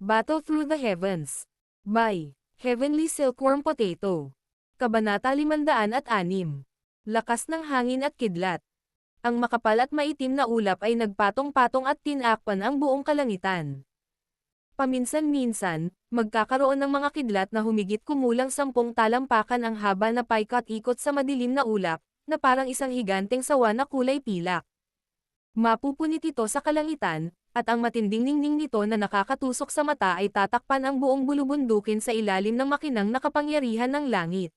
Battle Through the Heavens. By Heavenly Silkworm Potato. Kabanata 506. Lakas ng hangin at kidlat. Ang makapal at maitim na ulap ay nagpatong-patong at tinakpan ang buong kalangitan. Paminsan-minsan, magkakaroon ng mga kidlat na humigit kumulang 10 talampakan ang haba na paikot-ikot sa madilim na ulap, na parang isang higanteng sawa na kulay pilak. Mapupunit ito sa kalangitan, at ang matinding ningning nito na nakakatusok sa mata ay tatakpan ang buong bulubundukin sa ilalim ng makinang nakapangyarihan ng langit.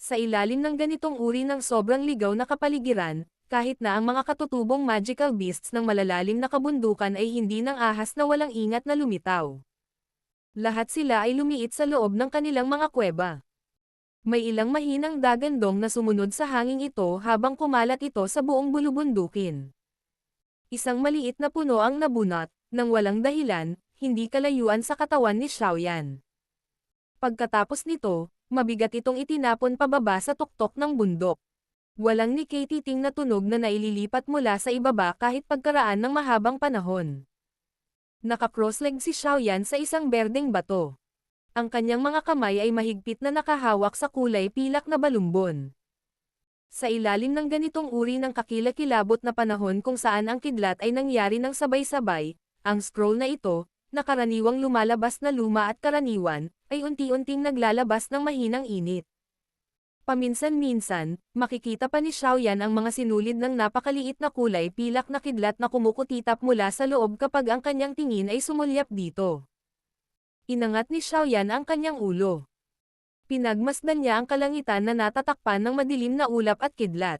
Sa ilalim ng ganitong uri ng sobrang ligaw na kapaligiran, kahit na ang mga katutubong magical beasts ng malalalim na kabundukan ay hindi ng ahas na walang ingat na lumitaw. Lahat sila ay lumiit sa loob ng kanilang mga kuweba. May ilang mahinang dagandong na sumunod sa hanging ito habang kumalat ito sa buong bulubundukin. Isang maliit na puno ang nabunot, nang walang dahilan, hindi kalayuan sa katawan ni Xiaoyan. Pagkatapos nito, mabigat itong itinapon pababa sa tuktok ng bundok. Walang nikititing na tunog na naililipat mula sa ibaba kahit pagkaraan ng mahabang panahon. Naka-crossleg si Xiaoyan sa isang berdeng bato. Ang kanyang mga kamay ay mahigpit na nakahawak sa kulay pilak na balumbon. Sa ilalim ng ganitong uri ng kakilakilabot na panahon kung saan ang kidlat ay nangyari ng sabay-sabay, ang scroll na ito, na karaniwang lumalabas na luma at karaniwan, ay unti-unting naglalabas ng mahinang init. Paminsan-minsan, makikita pa ni Xiaoyan ang mga sinulid ng napakaliit na kulay pilak na kidlat na kumukutitap mula sa loob kapag ang kanyang tingin ay sumulyap dito. Inangat ni Xiaoyan ang kanyang ulo. Pinagmasdan niya ang kalangitan na natatakpan ng madilim na ulap at kidlat.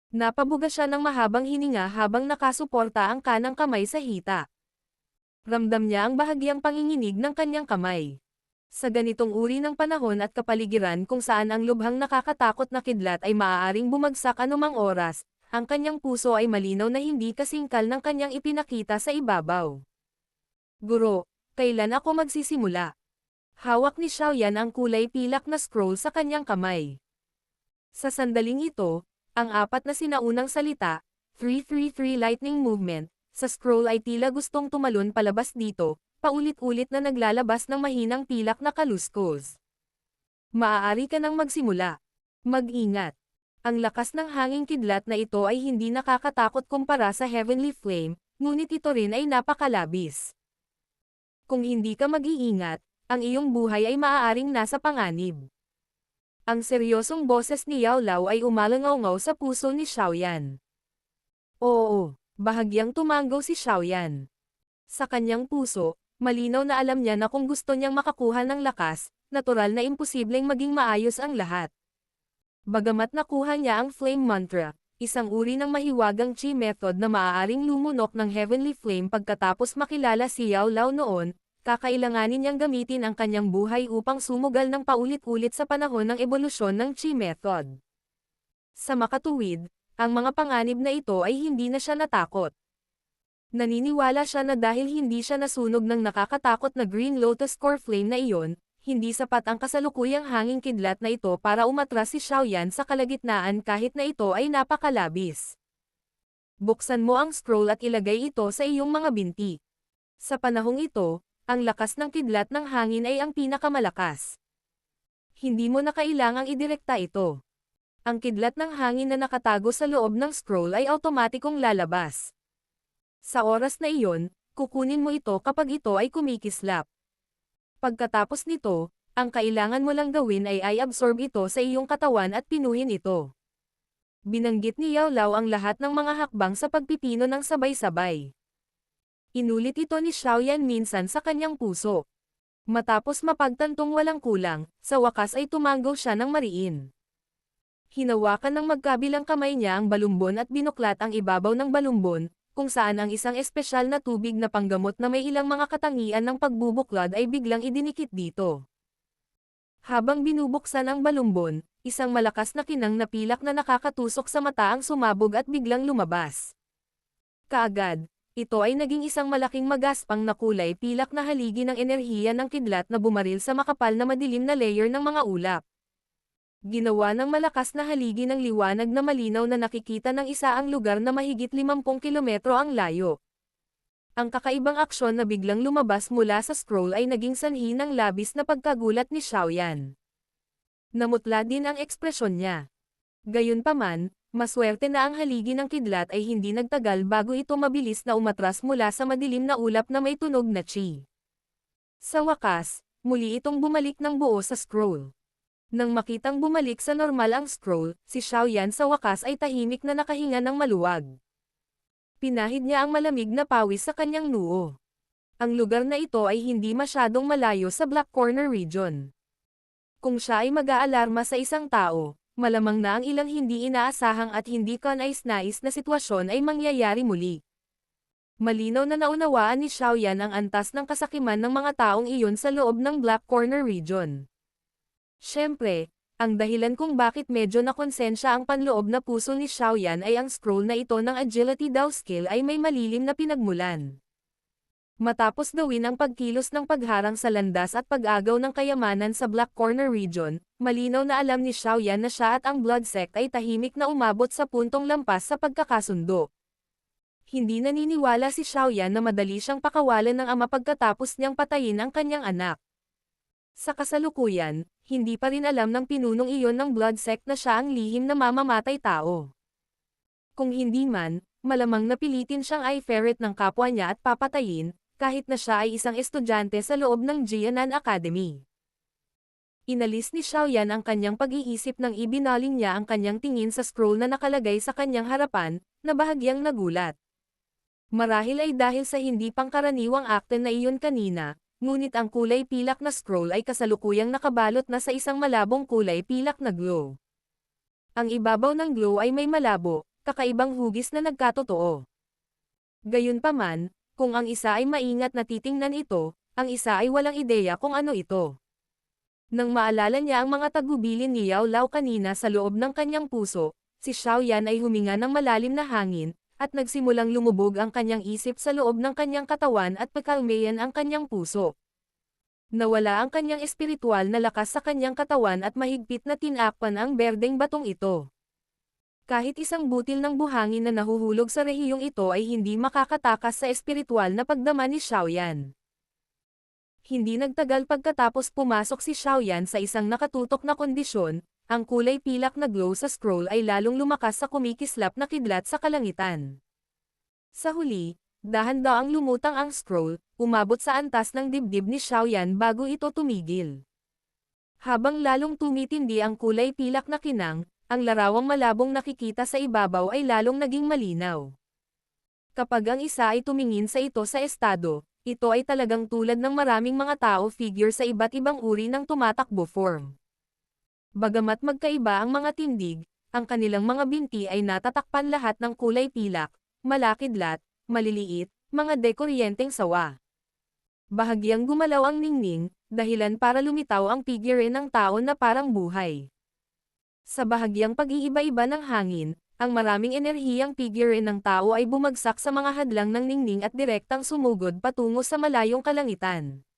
Napabuga siya ng mahabang hininga habang nakasuporta ang kanang kamay sa hita. Ramdam niya ang bahagyang panginginig ng kanyang kamay. Sa ganitong uri ng panahon at kapaligiran kung saan ang lubhang nakakatakot na kidlat ay maaaring bumagsak anumang oras, ang kanyang puso ay malinaw na hindi kasingkal ng kanyang ipinakita sa ibabaw. Guro, kailan ako magsisimula? Hawak ni Xiaoyan ang kulay pilak na scroll sa kanyang kamay. Sa sandaling ito, ang apat na sinaunang salita, 333 Lightning Movement, sa scroll ay tila gustong tumalon palabas dito, paulit-ulit na naglalabas ng mahinang pilak na kaluskos. Maaari ka nang magsimula. Mag-ingat. Ang lakas ng hanging kidlat na ito ay hindi nakakatakot kumpara sa Heavenly Flame, ngunit ito rin ay napakalabis. Kung hindi ka mag-iingat, ang iyong buhay ay maaaring nasa panganib. Ang seryosong boses ni Yao Lao ay umalangaw-ngaw sa puso ni Xiaoyan. Oo, bahagyang tumanggaw si Xiaoyan. Sa kanyang puso, malinaw na alam niya na kung gusto niyang makakuha ng lakas, natural na imposibleng maging maayos ang lahat. Bagamat nakuha niya ang Flame Mantra, isang uri ng mahiwagang chi method na maaaring lumunok ng Heavenly Flame pagkatapos makilala si Yao Lao noon, kakailanganin niyang gamitin ang kanyang buhay upang sumugal ng paulit-ulit sa panahon ng ebolusyon ng chi method. Sa makatuwid, ang mga panganib na ito ay hindi na siya natakot. Naniniwala siya na dahil hindi siya nasunog ng nakakatakot na Green Lotus Core Flame na iyon, hindi sapat ang kasalukuyang hanging kidlat na ito para umatras si Xiaoyan sa kalagitnaan kahit na ito ay napakalabis. Buksan mo ang scroll at ilagay ito sa iyong mga binti. Sa panahong ito, ang lakas ng kidlat ng hangin ay ang pinakamalakas. Hindi mo na kailangang idirekta ito. Ang kidlat ng hangin na nakatago sa loob ng scroll ay automatikong lalabas. Sa oras na iyon, kukunin mo ito kapag ito ay kumikislap. Pagkatapos nito, ang kailangan mo lang gawin ay i-absorb ito sa iyong katawan at pinuhin ito. Binanggit ni Yao Lao ang lahat ng mga hakbang sa pagpipino ng sabay-sabay. Inulit ito ni Xiaoyan minsan sa kanyang puso. Matapos mapagtantong walang kulang, sa wakas ay tumanggaw siya ng mariin. Hinawakan ng magkabilang kamay niya ang balumbon at binuklat ang ibabaw ng balumbon, kung saan ang isang espesyal na tubig na panggamot na may ilang mga katangian ng pagbubuklad ay biglang idinikit dito. Habang binubuksan ang balumbon, isang malakas na kinang na pilak na nakakatusok sa mata ang sumabog at biglang lumabas. Kaagad, ito ay naging isang malaking magaspang na kulay pilak na haligi ng enerhiya ng kidlat na bumaril sa makapal na madilim na layer ng mga ulap. Ginawa ng malakas na haligi ng liwanag na malinaw na nakikita ng isa ang lugar na mahigit 50 kilometro ang layo. Ang kakaibang aksyon na biglang lumabas mula sa scroll ay naging sanhi ng labis na pagkagulat ni Xiaoyan. Namutla din ang ekspresyon niya. Gayunpaman, maswerte na ang haligi ng kidlat ay hindi nagtagal bago ito mabilis na umatras mula sa madilim na ulap na may tunog na chi. Sa wakas, muli itong bumalik ng buo sa scroll. Nang makitang bumalik sa normal ang scroll, si Xiaoyan sa wakas ay tahimik na nakahinga ng maluwag. Pinahid niya ang malamig na pawis sa kanyang noo. Ang lugar na ito ay hindi masyadong malayo sa Black Corner region. Kung siya ay mag-aalarma sa isang tao, malamang na ang ilang hindi inaasahang at hindi kanais-nais na sitwasyon ay mangyayari muli. Malinaw na naunawaan ni Xiaoyan ang antas ng kasakiman ng mga taong iyon sa loob ng Black Corner region. Siyempre, ang dahilan kung bakit medyo nakonsensya ang panloob na puso ni Xiaoyan ay ang scroll na ito ng Agility Dao skill ay may malilim na pinagmulan. Matapos gawin ang pagkilos ng pagharang sa landas at pag-agaw ng kayamanan sa Black Corner region, malinaw na alam ni Xiaoyan na siya at ang Blood Sect ay tahimik na umabot sa puntong lampas sa pagkakasundo. Hindi naniniwala si Xiaoyan na madali siyang pakawalan ng ama pagkatapos niyang patayin ang kanyang anak. Sa kasalukuyan, hindi pa rin alam ng pinunong iyon ng Blood Sect na siya ang lihim na mamamatay tao. Kung hindi man, malamang napilitin siyang i-ferret ng kapwa niya at papatayin, kahit na siya ay isang estudyante sa loob ng Jianan Academy. Inalis ni Xiaoyan ang kanyang pag-iisip nang ibinaling niya ang kanyang tingin sa scroll na nakalagay sa kanyang harapan, na bahagyang nagulat. Marahil ay dahil sa hindi pangkaraniwang akte na iyon kanina, ngunit ang kulay pilak na scroll ay kasalukuyang nakabalot na sa isang malabong kulay pilak na glow. Ang ibabaw ng glow ay may malabo, kakaibang hugis na nagkatotoo. Gayunpaman, kung ang isa ay maingat na titingnan ito, ang isa ay walang ideya kung ano ito. Nang maalala niya ang mga tagubilin ni Yao Lao kanina sa loob ng kanyang puso, si Xiaoyan ay huminga ng malalim na hangin, at nagsimulang lumubog ang kanyang isip sa loob ng kanyang katawan at pagkalmayan ang kanyang puso. Nawala ang kanyang espiritual na lakas sa kanyang katawan at mahigpit na tinakpan ang berdeng batong ito. Kahit isang butil ng buhangin na nahuhulog sa rehiyong ito ay hindi makakatakas sa espiritual na pagdama ni Xiaoyan. Hindi nagtagal pagkatapos pumasok si Xiaoyan sa isang nakatutok na kondisyon, ang kulay pilak na glow sa scroll ay lalong lumakas sa kumikislap na kidlat sa kalangitan. Sa huli, dahan-daang lumutang ang scroll, umabot sa antas ng dibdib ni Xiaoyan bago ito tumigil. Habang lalong tumitindi ang kulay pilak na kinang, ang larawang malabong nakikita sa ibabaw ay lalong naging malinaw. Kapag ang isa ay tumingin sa ito sa estado, ito ay talagang tulad ng maraming mga tao figure sa iba't ibang uri ng tumatakbo form. Bagamat magkaiba ang mga tindig, ang kanilang mga binti ay natatakpan lahat ng kulay pilak, malakidlat, maliliit, mga dekoryenteng sawa. Bahagyang gumalaw ang ningning, dahilan para lumitaw ang figure ng tao na parang buhay. Sa bahagyang pag-iiba-iba ng hangin, ang maraming enerhiyang figure ng tao ay bumagsak sa mga hadlang ng ningning at direktang sumugod patungo sa malayong kalangitan.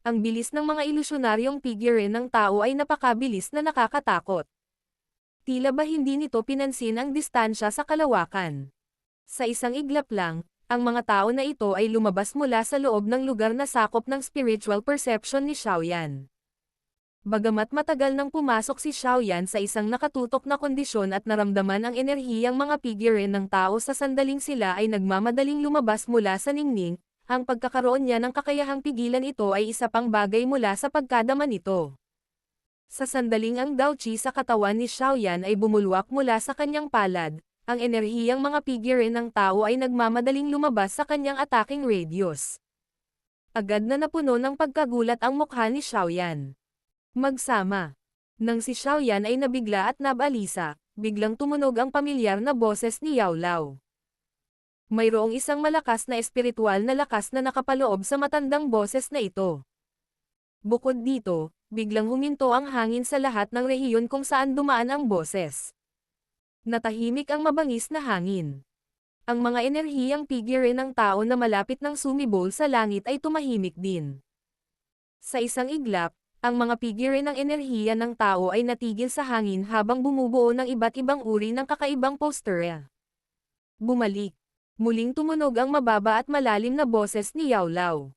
Ang bilis ng mga ilusyonaryong figure ng tao ay napakabilis na nakakatakot. Tila ba hindi nito pinansin ang distansya sa kalawakan. Sa isang iglap lang, ang mga tao na ito ay lumabas mula sa loob ng lugar na sakop ng spiritual perception ni Xiaoyan. Bagamat matagal nang pumasok si Xiaoyan sa isang nakatutok na kondisyon at naramdaman ang enerhiyang mga figure ng tao sa sandaling sila ay nagmamadaling lumabas mula sa ningning, ang pagkakaroon niya ng kakayahang pigilan ito ay isa pang bagay mula sa pagkadama nito. Sa sandaling ang Dao Qi sa katawan ni Xiaoyan ay bumulwak mula sa kanyang palad, ang enerhiyang mga figure ng tao ay nagmamadaling lumabas sa kanyang attacking radius. Agad na napuno ng pagkagulat ang mukha ni Xiaoyan. Magsama. Nang si Xiaoyan ay nabigla at nabalisa, biglang tumunog ang pamilyar na boses ni Yao Lao. Mayroong isang malakas na espiritual na lakas na nakapaloob sa matandang boses na ito. Bukod dito, biglang huminto ang hangin sa lahat ng rehiyon kung saan dumaan ang boses. Natahimik ang mabangis na hangin. Ang mga enerhiyang figure ng tao na malapit ng sumibol sa langit ay tumahimik din. Sa isang iglap, ang mga figure ng enerhiya ng tao ay natigil sa hangin habang bumubuo ng iba't ibang uri ng kakaibang postura. Bumalik. Muling tumunog ang mababa at malalim na boses ni Yao Lao.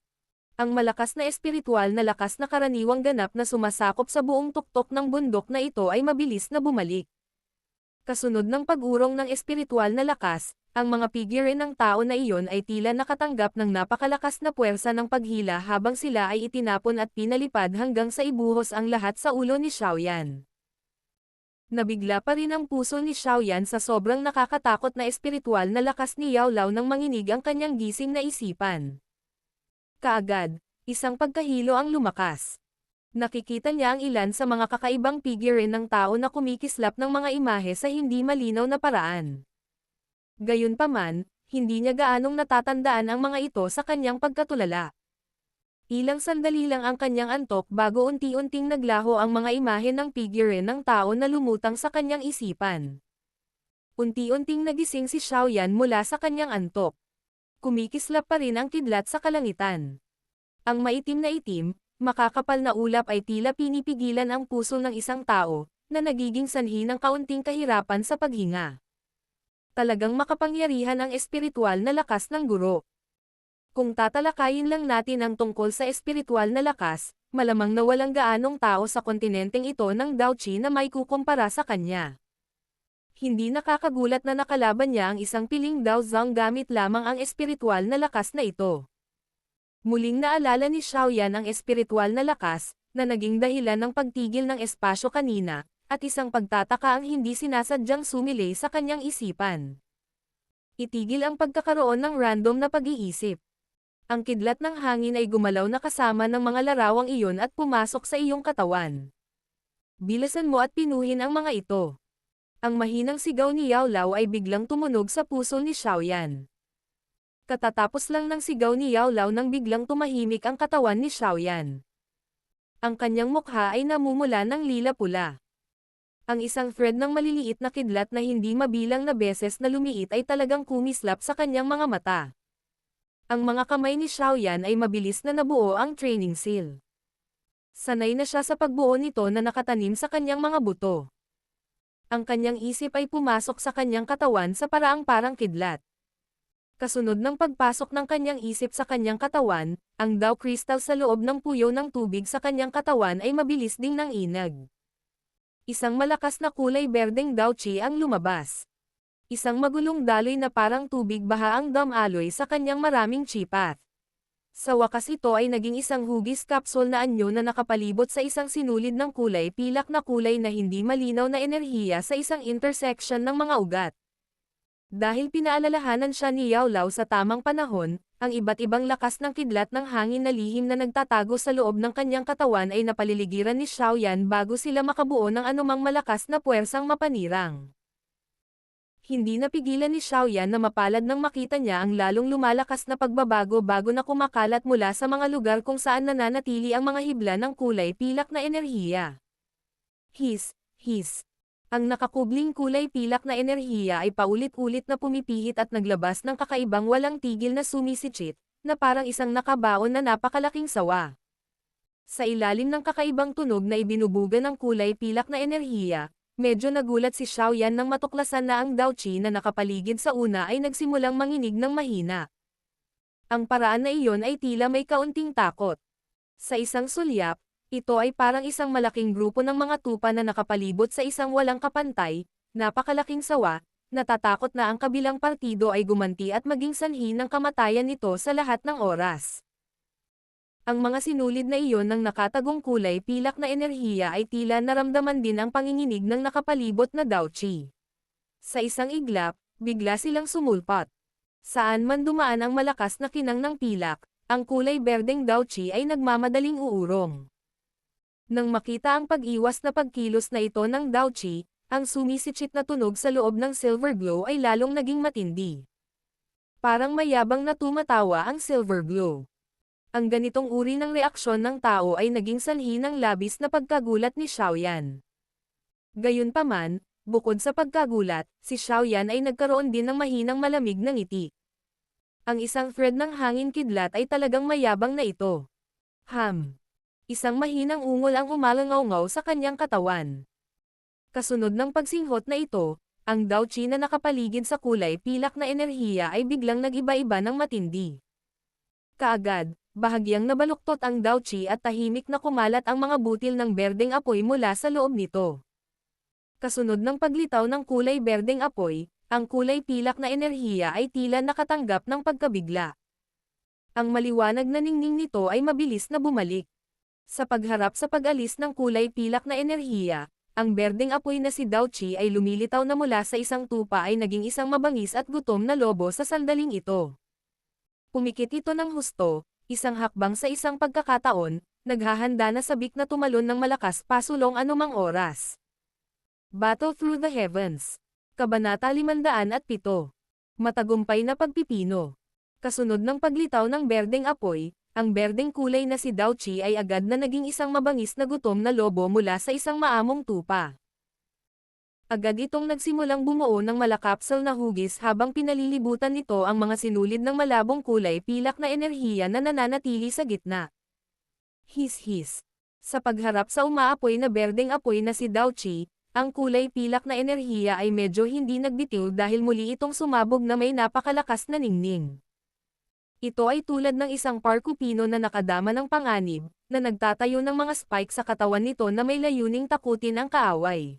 Ang malakas na espiritual na lakas na karaniwang ganap na sumasakop sa buong tuktok ng bundok na ito ay mabilis na bumalik. Kasunod ng pag-urong ng espiritual na lakas, ang mga figure ng tao na iyon ay tila nakatanggap ng napakalakas na puwersa ng paghila habang sila ay itinapon at pinalipad hanggang sa ibuhos ang lahat sa ulo ni Xiaoyan. Nabigla pa rin ang puso ni Xiaoyan sa sobrang nakakatakot na espiritual na lakas ni Yao Lao nang manginig ang kanyang gising na isipan. Kaagad, isang pagkahilo ang lumakas. Nakikita niya ang ilan sa mga kakaibang figure ng tao na kumikislap ng mga imahe sa hindi malinaw na paraan. Gayunpaman, hindi niya gaanong natatandaan ang mga ito sa kanyang pagkatulala. Ilang sandali lang ang kanyang antok bago unti-unting naglaho ang mga imahe ng figure ng tao na lumutang sa kanyang isipan. Unti-unting nagising si Xiaoyan mula sa kanyang antok. Kumikislap pa rin ang kidlat sa kalangitan. Ang maitim na itim, makakapal na ulap ay tila pinipigilan ang puso ng isang tao, na nagiging sanhi ng kaunting kahirapan sa paghinga. Talagang makapangyarihan ang espiritual na lakas ng guro. Kung tatalakayin lang natin ang tungkol sa espiritual na lakas, malamang na walang gaanong tao sa kontinenteng ito ng Daoqi na may kukumpara sa kanya. Hindi nakakagulat na nakalaban niya ang isang piling Daozang gamit lamang ang espiritual na lakas na ito. Muling naalala ni Xiaoyan ang espiritual na lakas, na naging dahilan ng pagtigil ng espasyo kanina, at isang pagtataka ang hindi sinasadyang sumilay sa kanyang isipan. Itigil ang pagkakaroon ng random na pag-iisip. Ang kidlat ng hangin ay gumalaw na kasama ng mga larawang iyon at pumasok sa iyong katawan. Bilisan mo at pinuhin ang mga ito. Ang mahinang sigaw ni Yao Lao ay biglang tumunog sa puso ni Xiaoyan. Katatapos lang ng sigaw ni Yao Lao nang biglang tumahimik ang katawan ni Xiaoyan. Ang kanyang mukha ay namumula ng lila-pula. Ang isang thread ng maliliit na kidlat na hindi mabilang na beses na lumiit ay talagang kumislap sa kanyang mga mata. Ang mga kamay ni Xiaoyan ay mabilis na nabuo ang training seal. Sanay na siya sa pagbuo nito na nakatanim sa kanyang mga buto. Ang kanyang isip ay pumasok sa kanyang katawan sa paraang parang kidlat. Kasunod ng pagpasok ng kanyang isip sa kanyang katawan, ang Dao Crystal sa loob ng puyo ng tubig sa kanyang katawan ay mabilis ding nanginag. Isang malakas na kulay berdeng Daoqi ang lumabas. Isang magulong daloy na parang tubig baha ang damaloy sa kanyang maraming chipat. Sa wakas ito ay naging isang hugis capsule na anyo na nakapalibot sa isang sinulid ng kulay pilak na kulay na hindi malinaw na enerhiya sa isang intersection ng mga ugat. Dahil pinaalalahanan siya ni Yao Lao sa tamang panahon, ang iba't ibang lakas ng kidlat ng hangin na lihim na nagtatago sa loob ng kanyang katawan ay napaliligiran ni Xiaoyan bago sila makabuo ng anumang malakas na puwersang mapanirang. Hindi napigilan ni Xiaoyan na mapalad nang makita niya ang lalong lumalakas na pagbabago bago na kumakalat mula sa mga lugar kung saan nananatili ang mga hibla ng kulay pilak na enerhiya. His. Ang nakakubling kulay pilak na enerhiya ay paulit-ulit na pumipihit at naglabas ng kakaibang walang tigil na sumisichit, na parang isang nakabaon na napakalaking sawa. Sa ilalim ng kakaibang tunog na ibinubuga ng kulay pilak na enerhiya, medyo nagulat si Xiaoyan nang matuklasan na ang Daoqi na nakapaligid sa una ay nagsimulang manginig ng mahina. Ang paraan na iyon ay tila may kaunting takot. Sa isang sulyap, ito ay parang isang malaking grupo ng mga tupa na nakapalibot sa isang walang kapantay, napakalaking sawa, natatakot na ang kabilang partido ay gumanti at maging sanhi ng kamatayan nito sa lahat ng oras. Ang mga sinulid na iyon ng nakatagong kulay pilak na enerhiya ay tila naramdaman din ang panginginig ng nakapalibot na Daoqi. Sa isang iglap, bigla silang sumulpat. Saan man dumaan ang malakas na kinang ng pilak, ang kulay berdeng Daoqi ay nagmamadaling uurong. Nang makita ang pag-iwas na pagkilos na ito ng Daoqi, ang sumisichit na tunog sa loob ng silver glow ay lalong naging matindi. Parang mayabang na tumatawa ang silver glow. Ang ganitong uri ng reaksyon ng tao ay naging sanhi ng labis na pagkagulat ni Xiaoyan. Gayunpaman, bukod sa pagkagulat, si Xiaoyan ay nagkaroon din ng mahinang malamig na ngiti. Ang isang thread ng hangin kidlat ay talagang mayabang na ito. Isang mahinang ungol ang umalangaw-ngaw sa kanyang katawan. Kasunod ng pagsinghot na ito, ang Dao Qi na nakapaligid sa kulay pilak na enerhiya ay biglang nag-iba-iba ng matindi. Kaagad, bahagyang nabaluktot ang Dao Qi at tahimik na kumalat ang mga butil ng berdeng apoy mula sa loob nito. Kasunod ng paglitaw ng kulay berdeng apoy, ang kulay pilak na enerhiya ay tila nakatanggap ng pagkabigla. Ang maliwanag na ningning nito ay mabilis na bumalik. Sa pagharap sa pag-alis ng kulay pilak na enerhiya, ang berdeng apoy na si Dao Qi ay lumilitaw na mula sa isang tupa ay naging isang mabangis at gutom na lobo sa sandaling ito. Pumikit ito ng husto, isang hakbang sa isang pagkakataon, naghahanda na sabik na tumalon ng malakas pasulong anumang oras. Battle Through the Heavens. Kabanata 507. Matagumpay na pagpipino. Kasunod ng paglitaw ng berdeng apoy, ang berdeng kulay na si Dao Qi ay agad na naging isang mabangis na gutom na lobo mula sa isang maamong tupa. Agad itong nagsimulang bumuo ng malakapsel na hugis habang pinalilibutan nito ang mga sinulid ng malabong kulay pilak na enerhiya na nananatili sa gitna. His-his. Sa pagharap sa umaapoy na berdeng apoy na si Dao Qi, ang kulay pilak na enerhiya ay medyo hindi nagbitiw dahil muli itong sumabog na may napakalakas na ningning. Ito ay tulad ng isang parkupino na nakadama ng panganib, na nagtatayo ng mga spike sa katawan nito na may layuning takutin ang kaaway.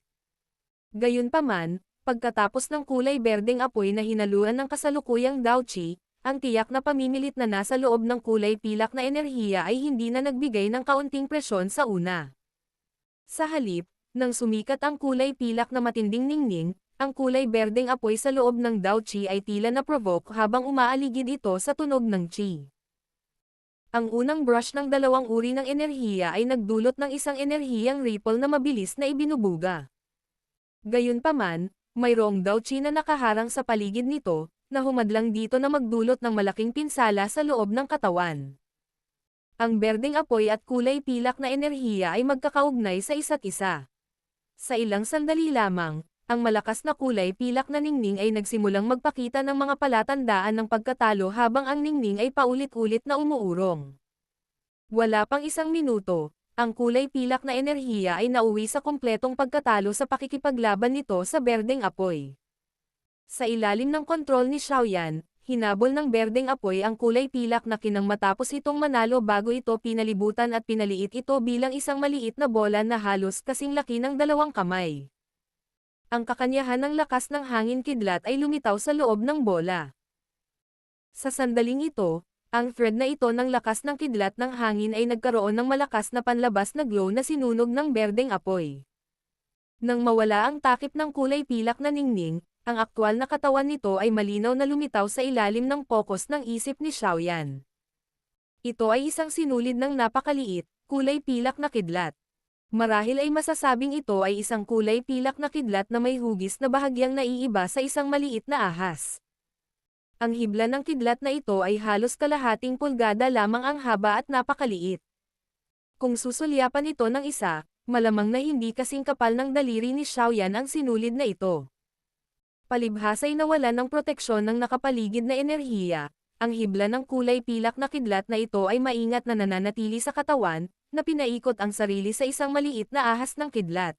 Gayunpaman, pagkatapos ng kulay berdeng apoy na hinaluan ng kasalukuyang Dao Qi, ang tiyak na pamimilit na nasa loob ng kulay pilak na enerhiya ay hindi na nagbigay ng kaunting presyon sa una. Sa halip, nang sumikat ang kulay pilak na matinding ningning, ang kulay berdeng apoy sa loob ng Dao Qi ay tila na-provoke habang umaaligid ito sa tunog ng Qi. Ang unang brush ng dalawang uri ng enerhiya ay nagdulot ng isang enerhiyang ripple na mabilis na ibinubuga. Gayunpaman, mayroong Dao Qi na nakaharang sa paligid nito, na humadlang dito na magdulot ng malaking pinsala sa loob ng katawan. Ang berdeng apoy at kulay pilak na enerhiya ay magkakaugnay sa isa't isa. Sa ilang sandali lamang, ang malakas na kulay pilak na ningning ay nagsimulang magpakita ng mga palatandaan ng pagkatalo habang ang ningning ay paulit-ulit na umuurong. Wala pang isang minuto, ang kulay pilak na enerhiya ay nauwi sa kumpletong pagkatalo sa pakikipaglaban nito sa berdeng apoy. Sa ilalim ng kontrol ni Xiaoyan, hinabol ng berdeng apoy ang kulay pilak na kinang matapos itong manalo bago ito pinalibutan at pinaliit ito bilang isang maliit na bola na halos kasing laki ng dalawang kamay. Ang kakanyahan ng lakas ng hangin kidlat ay lumitaw sa loob ng bola. Sa sandaling ito, ang thread na ito ng lakas ng kidlat ng hangin ay nagkaroon ng malakas na panlabas na glow na sinunog ng berdeng apoy. Nang mawala ang takip ng kulay pilak na ningning, ang aktwal na katawan nito ay malinaw na lumitaw sa ilalim ng pokus ng isip ni Xiaoyan. Ito ay isang sinulid ng napakaliit, kulay pilak na kidlat. Marahil ay masasabing ito ay isang kulay pilak na kidlat na may hugis na bahagyang naiiba sa isang maliit na ahas. Ang hibla ng kidlat na ito ay halos kalahating pulgada lamang ang haba at napakaliit. Kung susulyapan ito ng isa, malamang na hindi kasing kapal ng daliri ni Xiaoyan ang sinulid na ito. Palibhasa'y nawalan ng proteksyon ng nakapaligid na enerhiya, ang hibla ng kulay pilak na kidlat na ito ay maingat na nananatili sa katawan, na pinaikot ang sarili sa isang maliit na ahas ng kidlat.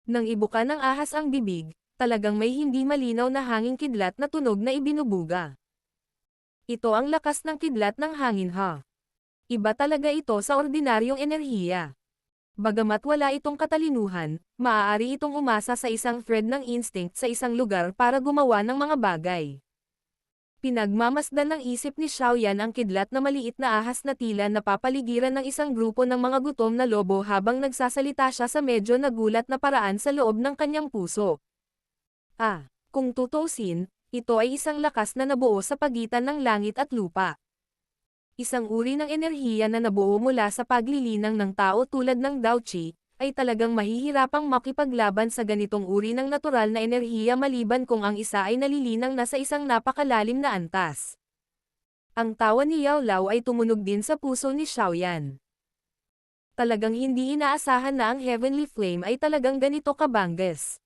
Nang ibuka ng ahas ang bibig, talagang may hindi malinaw na hanging kidlat na tunog na ibinubuga. Ito ang lakas ng kidlat ng hangin ha. Iba talaga ito sa ordinaryong enerhiya. Bagamat wala itong katalinuhan, maaari itong umasa sa isang thread ng instinct sa isang lugar para gumawa ng mga bagay. Pinagmamasdan ng isip ni Xiaoyan ang kidlat na maliit na ahas na tila napapaligiran ng isang grupo ng mga gutom na lobo habang nagsasalita siya sa medyo nagulat na paraan sa loob ng kanyang puso. Kung tutuusin, ito ay isang lakas na nabuo sa pagitan ng langit at lupa. Isang uri ng enerhiya na nabuo mula sa paglilinang ng tao tulad ng Dao Qi, ay talagang mahihirapang makipaglaban sa ganitong uri ng natural na enerhiya maliban kung ang isa ay nalilinang nasa isang napakalalim na antas. Ang tawa ni Yao Lao ay tumunog din sa puso ni Xiaoyan. Talagang hindi inaasahan na ang Heavenly Flame ay talagang ganito kabangges.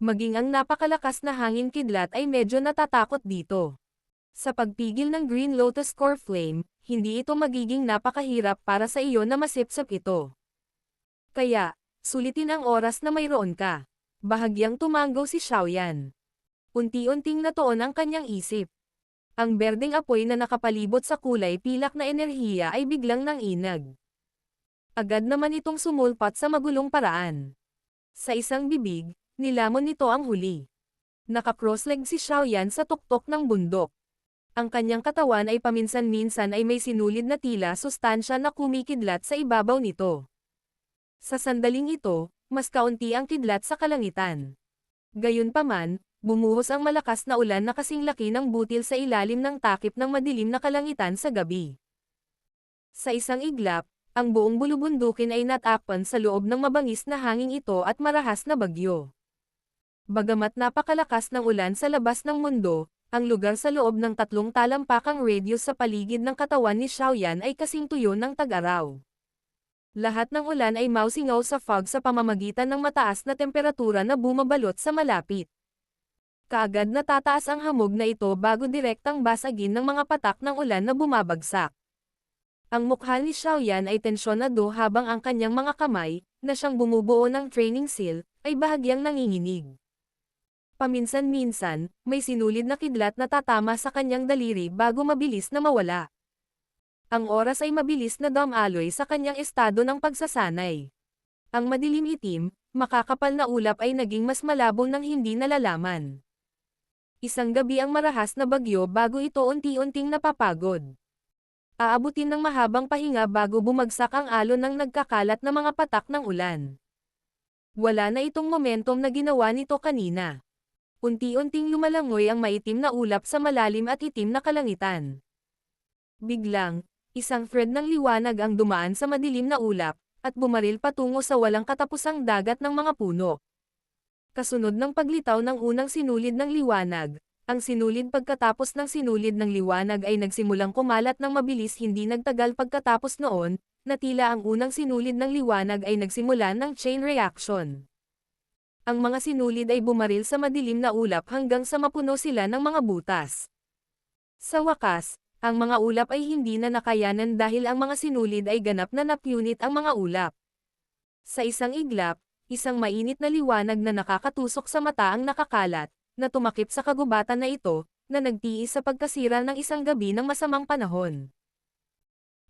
Maging ang napakalakas na hangin kidlat ay medyo natatakot dito. Sa pagpigil ng Green Lotus Core Flame, hindi ito magiging napakahirap para sa iyo na masipsip ito. Kaya, sulitin ang oras na mayroon ka. Bahagyang tumango si Xiaoyan. Unti-unting natuon ang kanyang isip. Ang berdeng apoy na nakapalibot sa kulay pilak na enerhiya ay biglang nanginag. Agad naman itong sumulpat sa magulong paraan. Sa isang bibig, nilamon nito ang huli. Naka-crossleg si Xiaoyan sa tuktok ng bundok. Ang kanyang katawan ay paminsan-minsan ay may sinulid na tila sustansya na kumikidlat sa ibabaw nito. Sa sandaling ito, mas kaunti ang kidlat sa kalangitan. Gayunpaman, bumuhos ang malakas na ulan na kasing laki ng butil sa ilalim ng takip ng madilim na kalangitan sa gabi. Sa isang iglap, ang buong bulubundukin ay natakpan sa loob ng mabangis na hangin ito at marahas na bagyo. Bagamat napakalakas ng ulan sa labas ng mundo, ang lugar sa loob ng 3 talampakang radius sa paligid ng katawan ni Xiaoyan ay kasing tuyo ng tag-araw. Lahat ng ulan ay mausingaw sa fog sa pamamagitan ng mataas na temperatura na bumabalot sa malapit. Kaagad natataas ang hamog na ito bago direktang basagin ng mga patak ng ulan na bumabagsak. Ang mukha ni Xiaoyan ay tensyonado habang ang kanyang mga kamay, na siyang bumubuo ng training seal, ay bahagyang nanginginig. Paminsan-minsan, may sinulid na kidlat na tatama sa kanyang daliri bago mabilis na mawala. Ang oras ay mabilis na dumaloy sa kanyang estado ng pagsasanay. Ang madilim itim, makakapal na ulap ay naging mas malabo nang hindi nalalaman. Isang gabi ang marahas na bagyo bago ito unti-unting napapagod. Aabutin ng mahabang pahinga bago bumagsak ang alon ng nagkakalat na mga patak ng ulan. Wala na itong momentum na ginawa nito kanina. Unti-unting lumalangoy ang maitim na ulap sa malalim at itim na kalangitan. Biglang, isang thread ng liwanag ang dumaan sa madilim na ulap, at bumaril patungo sa walang katapusang dagat ng mga puno. Kasunod ng paglitaw ng unang sinulid ng liwanag, ang sinulid pagkatapos ng sinulid ng liwanag ay nagsimulang kumalat ng mabilis hindi nagtagal pagkatapos noon, na tila ang unang sinulid ng liwanag ay nagsimula ng chain reaction. Ang mga sinulid ay bumaril sa madilim na ulap hanggang sa mapuno sila ng mga butas. Sa wakas, ang mga ulap ay hindi na nakayanan dahil ang mga sinulid ay ganap na napunit ang mga ulap. Sa isang iglap, isang mainit na liwanag na nakakatusok sa mata ang nakakalat, na tumakip sa kagubatan na ito, na nagtiis sa pagkasira ng isang gabi ng masamang panahon.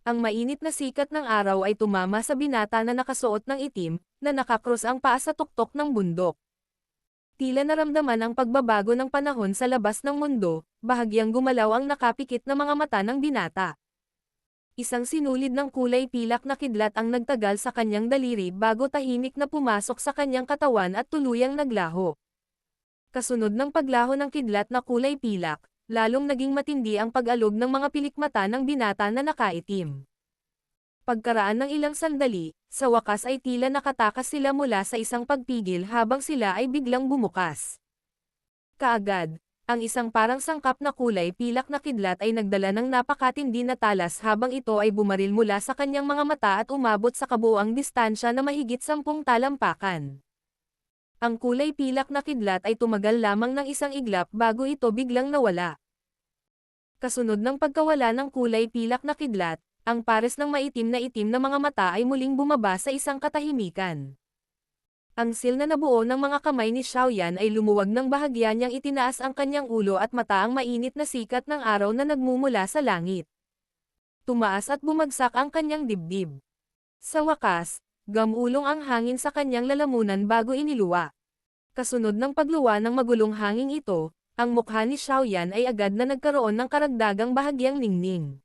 Ang mainit na sikat ng araw ay tumama sa binata na nakasuot ng itim, na nakakross ang paa sa tuktok ng bundok. Tila naramdaman ang pagbabago ng panahon sa labas ng mundo, bahagyang gumalaw ang nakapikit na mga mata ng binata. Isang sinulid ng kulay pilak na kidlat ang nagtagal sa kanyang daliri bago tahimik na pumasok sa kanyang katawan at tuluyang naglaho. Kasunod ng paglaho ng kidlat na kulay pilak, lalong naging matindi ang pag-alog ng mga pilikmata ng binata na nakaitim. Pagkaraan ng ilang sandali, sa wakas ay tila nakatakas sila mula sa isang pagpigil habang sila ay biglang bumukas. Kaagad, ang isang parang sangkap na kulay pilak na kidlat ay nagdala ng napakatindi na talas habang ito ay bumaril mula sa kanyang mga mata at umabot sa kabuuang distansya na mahigit 10 talampakan. Ang kulay pilak na kidlat ay tumagal lamang ng isang iglap bago ito biglang nawala. Kasunod ng pagkawala ng kulay pilak na kidlat, ang pares ng maitim na mga mata ay muling bumaba sa isang katahimikan. Ang seal na nabuo ng mga kamay ni Xiaoyan ay lumuwag ng bahagya niyang itinaas ang kanyang ulo at mata ang mainit na sikat ng araw na nagmumula sa langit. Tumaas at bumagsak ang kanyang dibdib. Sa wakas, gamulong ang hangin sa kanyang lalamunan bago iniluwa. Kasunod ng pagluwa ng magulong hangin ito, ang mukha ni Xiaoyan ay agad na nagkaroon ng karagdagang bahagyang ningning.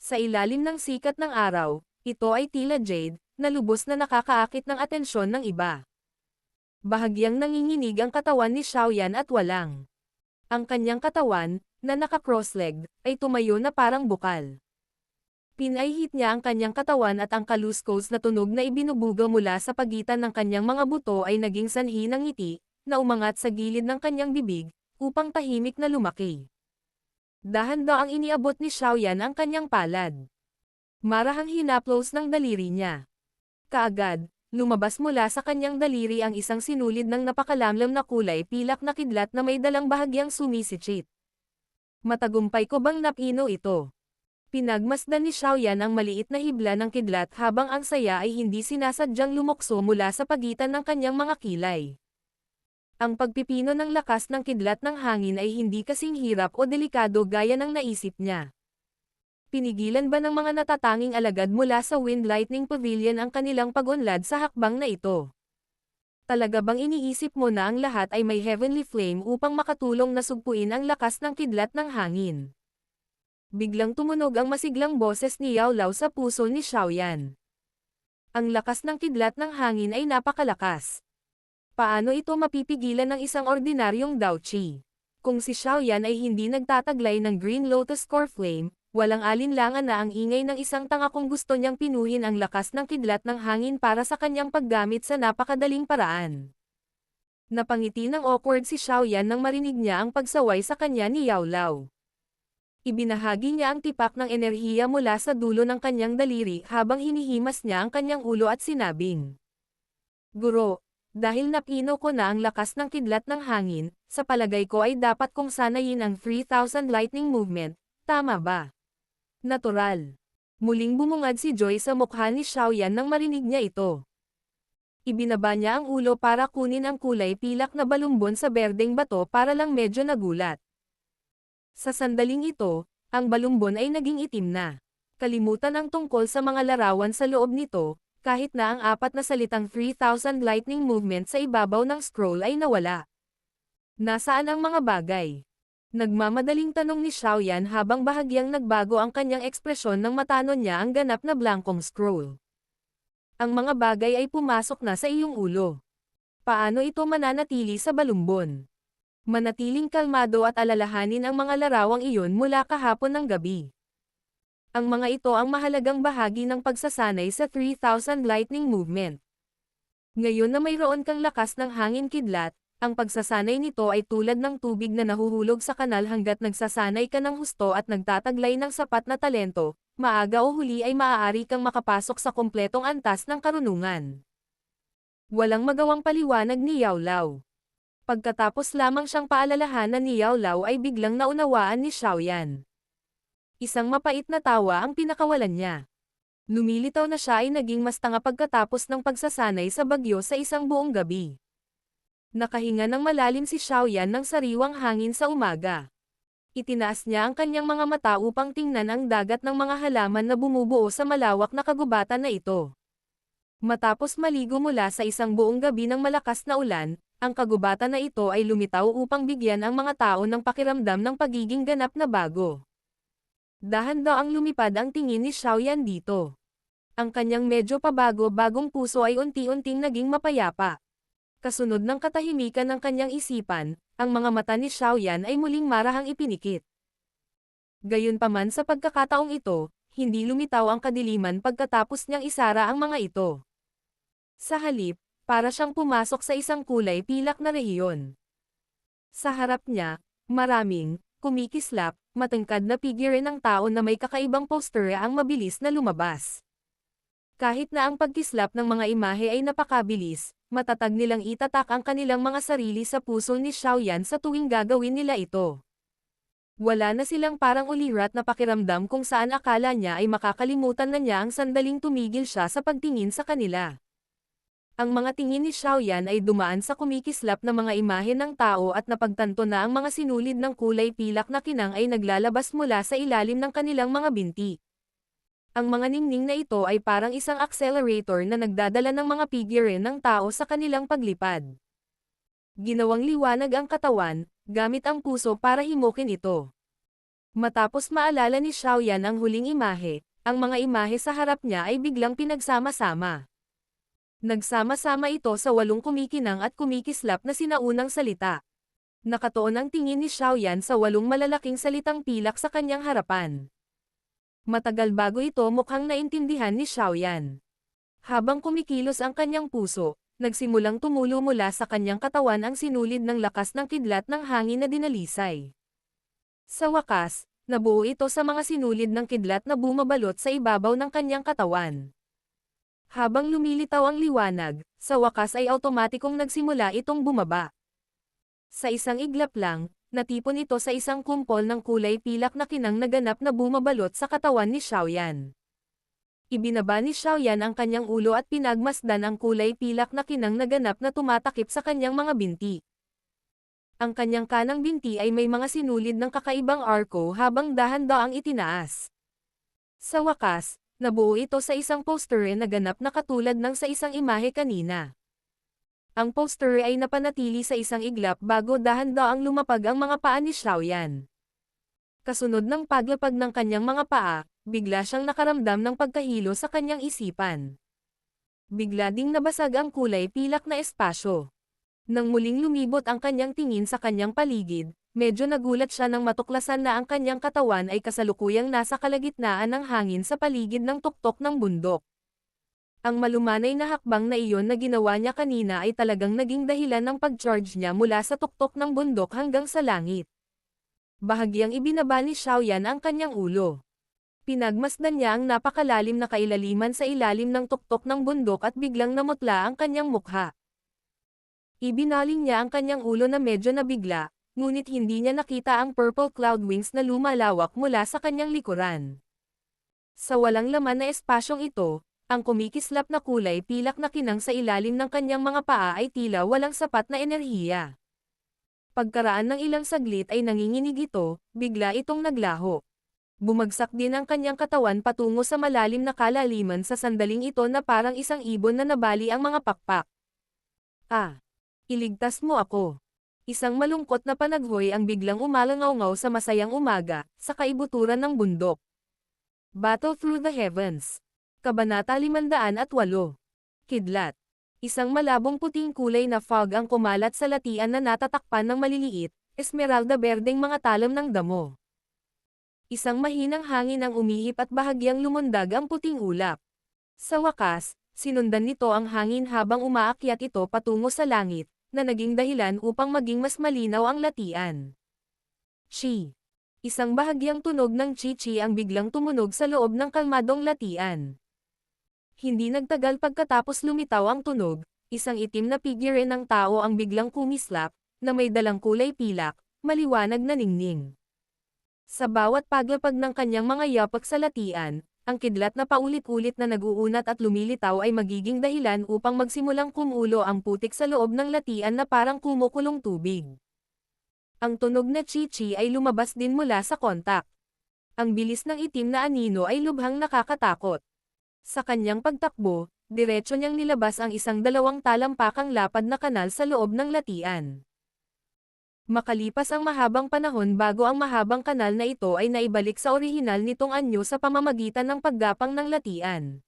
Sa ilalim ng sikat ng araw, ito ay tila jade, na lubos na nakakaakit ng atensyon ng iba. Bahagyang nanginginig ang katawan ni Xiaoyan at walang. Ang kanyang katawan, na naka-cross-legged, ay tumayo na parang bukal. Pinaihit niya ang kanyang katawan at ang kaluskos na tunog na ibinubuga mula sa pagitan ng kanyang mga buto ay naging sanhi ng ngiti, na umangat sa gilid ng kanyang bibig, upang tahimik na lumaki. Dahan-daang iniabot ni Xiaoyan ang kanyang palad. Marahang hinaplos ng daliri niya. Kaagad, lumabas mula sa kanyang daliri ang isang sinulid ng napakalamlam na kulay pilak na kidlat na may dalang bahagyang sumisitsit. Matagumpay ko bang napino ito? Pinagmasdan ni Xiaoyan ang maliit na hibla ng kidlat habang ang saya ay hindi sinasadyang lumukso mula sa pagitan ng kanyang mga kilay. Ang pagpipino ng lakas ng kidlat ng hangin ay hindi kasing hirap o delikado gaya ng naisip niya. Pinigilan ba ng mga natatanging alagad mula sa Wind Lightning Pavilion ang kanilang pag-unlad sa hakbang na ito? Talaga bang iniisip mo na ang lahat ay may heavenly flame upang makatulong na sugpuin ang lakas ng kidlat ng hangin? Biglang tumunog ang masiglang boses ni Yao Lao sa puso ni Xiaoyan. Ang lakas ng kidlat ng hangin ay napakalakas. Paano ito mapipigilan ng isang ordinaryong Daochi? Kung si Xiaoyan ay hindi nagtataglay ng Green Lotus Core Flame, walang alinlangan na ang ingay ng isang tanga kung gusto niyang pinuhin ang lakas ng kidlat ng hangin para sa kanyang paggamit sa napakadaling paraan. Napangiti ng awkward si Xiaoyan nang marinig niya ang pagsaway sa kanya ni Yao Lao. Ibinahagi niya ang tipak ng enerhiya mula sa dulo ng kanyang daliri habang hinihimas niya ang kanyang ulo at sinabing, "Guro, dahil napino ko na ang lakas ng kidlat ng hangin, sa palagay ko ay dapat kong sanayin ang 3,000 lightning movement, tama ba?" Natural. Muling bumungad si Joy sa mukha ni Xiaoyan nang marinig niya ito. Ibinaba niya ang ulo para kunin ang kulay pilak na balumbon sa berdeng bato para lang medyo nagulat. Sa sandaling ito, ang balumbon ay naging itim na. Kalimutan ang tungkol sa mga larawan sa loob nito, kahit na ang apat na salitang 3,000 lightning movement sa ibabaw ng scroll ay nawala. Nasaan ang mga bagay? Nagmamadaling tanong ni Xiaoyan habang bahagyang nagbago ang kanyang ekspresyon nang matano niya ang ganap na blankong scroll. Ang mga bagay ay pumasok na sa iyong ulo. Paano ito mananatili sa balumbon? Manatiling kalmado at alalahanin ang mga larawang iyon mula kahapon ng gabi. Ang mga ito ang mahalagang bahagi ng pagsasanay sa 3,000 lightning movement. Ngayon na mayroon kang lakas ng hangin kidlat, ang pagsasanay nito ay tulad ng tubig na nahuhulog sa kanal hanggat nagsasanay ka ng husto at nagtataglay ng sapat na talento, maaga o huli ay maaari kang makapasok sa kumpletong antas ng karunungan. Walang magawang paliwanag ni Yao Lao. Pagkatapos lamang siyang paalalahanan ni Yao Lao ay biglang naunawaan ni Xiaoyan. Isang mapait na tawa ang pinakawalan niya. Lumilitaw na siya ay naging mas tanga pagkatapos ng pagsasanay sa bagyo sa isang buong gabi. Nakahinga ng malalim si Xiaoyan ng sariwang hangin sa umaga. Itinaas niya ang kanyang mga mata upang tingnan ang dagat ng mga halaman na bumubuo sa malawak na kagubatan na ito. Matapos maligo mula sa isang buong gabi ng malakas na ulan, ang kagubatan na ito ay lumitaw upang bigyan ang mga tao ng pakiramdam ng pagiging ganap na bago. Dahan-daang lumipad ang tingin ni Xiaoyan dito. Ang kanyang medyo pabago-bagong puso ay unti-unting naging mapayapa. Kasunod ng katahimikan ng kanyang isipan, ang mga mata ni Xiaoyan ay muling marahang ipinikit. Gayunpaman sa pagkakataong ito, hindi lumitaw ang kadiliman pagkatapos niyang isara ang mga ito. Sa halip, para siyang pumasok sa isang kulay pilak na rehiyon. Sa harap niya, maraming, kumikislap, matangkad na figure ng tao na may kakaibang posture ang mabilis na lumabas. Kahit na ang pagkislap ng mga imahe ay napakabilis, matatag nilang itatak ang kanilang mga sarili sa puso ni Xiaoyan sa tuwing gagawin nila ito. Wala na silang parang ulirat na pakiramdam kung saan akala niya ay makakalimutan na niya ang sandaling tumigil siya sa pagtingin sa kanila. Ang mga tingin ni Xiaoyan ay dumaan sa kumikislap na mga imahe ng tao at napagtanto na ang mga sinulid ng kulay pilak na kinang ay naglalabas mula sa ilalim ng kanilang mga binti. Ang mga ningning na ito ay parang isang accelerator na nagdadala ng mga figure ng tao sa kanilang paglipad. Ginawang liwanag ang katawan, gamit ang puso para himukin ito. Matapos maalala ni Xiaoyan ang huling imahe, ang mga imahe sa harap niya ay biglang pinagsama-sama. Nagsama-sama ito sa 8 kumikinang at kumikislap na sinaunang salita. Nakatuon ang tingin ni Xiaoyan sa 8 malalaking salitang pilak sa kanyang harapan. Matagal bago ito mukhang naintindihan ni Xiaoyan. Habang kumikilos ang kanyang puso, nagsimulang tumulo mula sa kanyang katawan ang sinulid ng lakas ng kidlat ng hangin na dinalisay. Sa wakas, nabuo ito sa mga sinulid ng kidlat na bumabalot sa ibabaw ng kanyang katawan. Habang lumilitaw ang liwanag, sa wakas ay automatikong nagsimula itong bumaba. Sa isang iglap lang, natipon ito sa isang kumpol ng kulay pilak na kinang naganap na bumabalot sa katawan ni Xiaoyan. Ibinaba ni Xiaoyan ang kanyang ulo at pinagmasdan ang kulay pilak na kinang naganap na tumatakip sa kanyang mga binti. Ang kanyang kanang binti ay may mga sinulid ng kakaibang arko habang dahan-daang itinaas. Sa wakas, nabuo ito sa isang poster na ganap na katulad ng sa isang imahe kanina. Ang poster ay napanatili sa isang iglap bago dahan-daang lumapag ang mga paa ni Xiaoyan. Kasunod ng paglapag ng kanyang mga paa, bigla siyang nakaramdam ng pagkahilo sa kanyang isipan. Bigla ding nabasag ang kulay pilak na espasyo. Nang muling lumibot ang kanyang tingin sa kanyang paligid, medyo nagulat siya nang matuklasan na ang kanyang katawan ay kasalukuyang nasa kalagitnaan ng hangin sa paligid ng tuktok ng bundok. Ang malumanay na hakbang na iyon na ginawa niya kanina ay talagang naging dahilan ng pag-charge niya mula sa tuktok ng bundok hanggang sa langit. Bahagyang ibinaba ni Xiaoyan ang kanyang ulo. Pinagmasdan niya ang napakalalim na kailaliman sa ilalim ng tuktok ng bundok at biglang namutla ang kanyang mukha. Ibinaling niya ang kanyang ulo na medyo nabigla, ngunit hindi niya nakita ang purple cloud wings na lumalawak mula sa kanyang likuran. Sa walang laman na espasyong ito, ang kumikislap na kulay pilak na kinang sa ilalim ng kanyang mga paa ay tila walang sapat na enerhiya. Pagkaraan ng ilang saglit ay nanginginig ito, bigla itong naglaho. Bumagsak din ang kanyang katawan patungo sa malalim na kalaliman sa sandaling ito na parang isang ibon na nabali ang mga pakpak. Ah! Iligtas mo ako. Isang malungkot na panaghoy ang biglang umalangaw-ngaw sa masayang umaga, sa kaibuturan ng bundok. Battle Through the Heavens. Kabanata 508. Kidlat. Isang malabong puting kulay na fog ang kumalat sa latian na natatakpan ng maliliit, esmeralda berdeng mga talom ng damo. Isang mahinang hangin ang umihip at bahagyang lumundag ang puting ulap. Sa wakas, sinundan nito ang hangin habang umaakyat ito patungo sa langit, na naging dahilan upang maging mas malinaw ang latian. Chi. Isang bahagyang tunog ng chi-chi ang biglang tumunog sa loob ng kalmadong latian. Hindi nagtagal pagkatapos lumitaw ang tunog, isang itim na figure ng tao ang biglang kumislap, na may dalang kulay pilak, maliwanag na ningning. Sa bawat paglapag ng kanyang mga yapak sa latian, ang kidlat na paulit-ulit na nag-uunat at lumilitaw ay magiging dahilan upang magsimulang kumulo ang putik sa loob ng latian na parang kumukulong tubig. Ang tunog na chi-chi ay lumabas din mula sa kontak. Ang bilis ng itim na anino ay lubhang nakakatakot. Sa kanyang pagtakbo, diretso niyang nilabas ang isang 2 talampakang lapad na kanal sa loob ng latian. Makalipas ang mahabang panahon bago ang mahabang kanal na ito ay naibalik sa orihinal nitong anyo sa pamamagitan ng paggapang ng latian.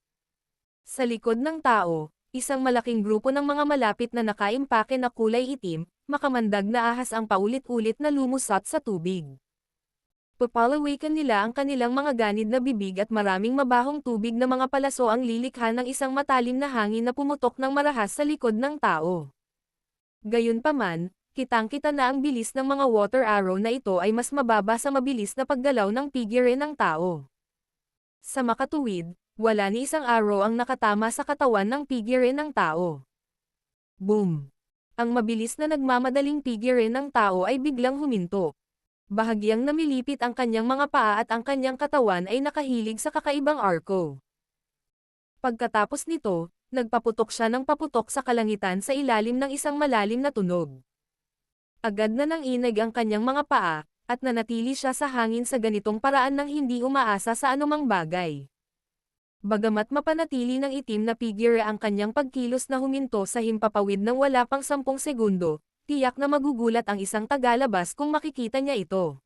Sa likod ng tao, isang malaking grupo ng mga malapit na nakaimpake na kulay itim, makamandag na ahas ang paulit-ulit na lumusot sa tubig. Papalawakan nila ang kanilang mga ganid na bibig at maraming mabahong tubig na mga palaso ang lilikha ng isang matalim na hangin na pumutok ng marahas sa likod ng tao. Gayunpaman, kitang-kita na ang bilis ng mga water arrow na ito ay mas mababa sa mabilis na paggalaw ng figure ng tao. Sa makatuwid, wala ni isang arrow ang nakatama sa katawan ng figure ng tao. Boom! Ang mabilis na nagmamadaling figure ng tao ay biglang huminto. Bahagyang namilipit ang kanyang mga paa at ang kanyang katawan ay nakahilig sa kakaibang arko. Pagkatapos nito, nagpaputok siya ng paputok sa kalangitan sa ilalim ng isang malalim na tunog. Agad na nanginig ang kanyang mga paa, at nanatili siya sa hangin sa ganitong paraan nang hindi umaasa sa anumang bagay. Bagamat mapanatili ng itim na figure ang kanyang pagkilos na huminto sa himpapawid ng wala pang 10 segundo, tiyak na magugulat ang isang tagalabas kung makikita niya ito.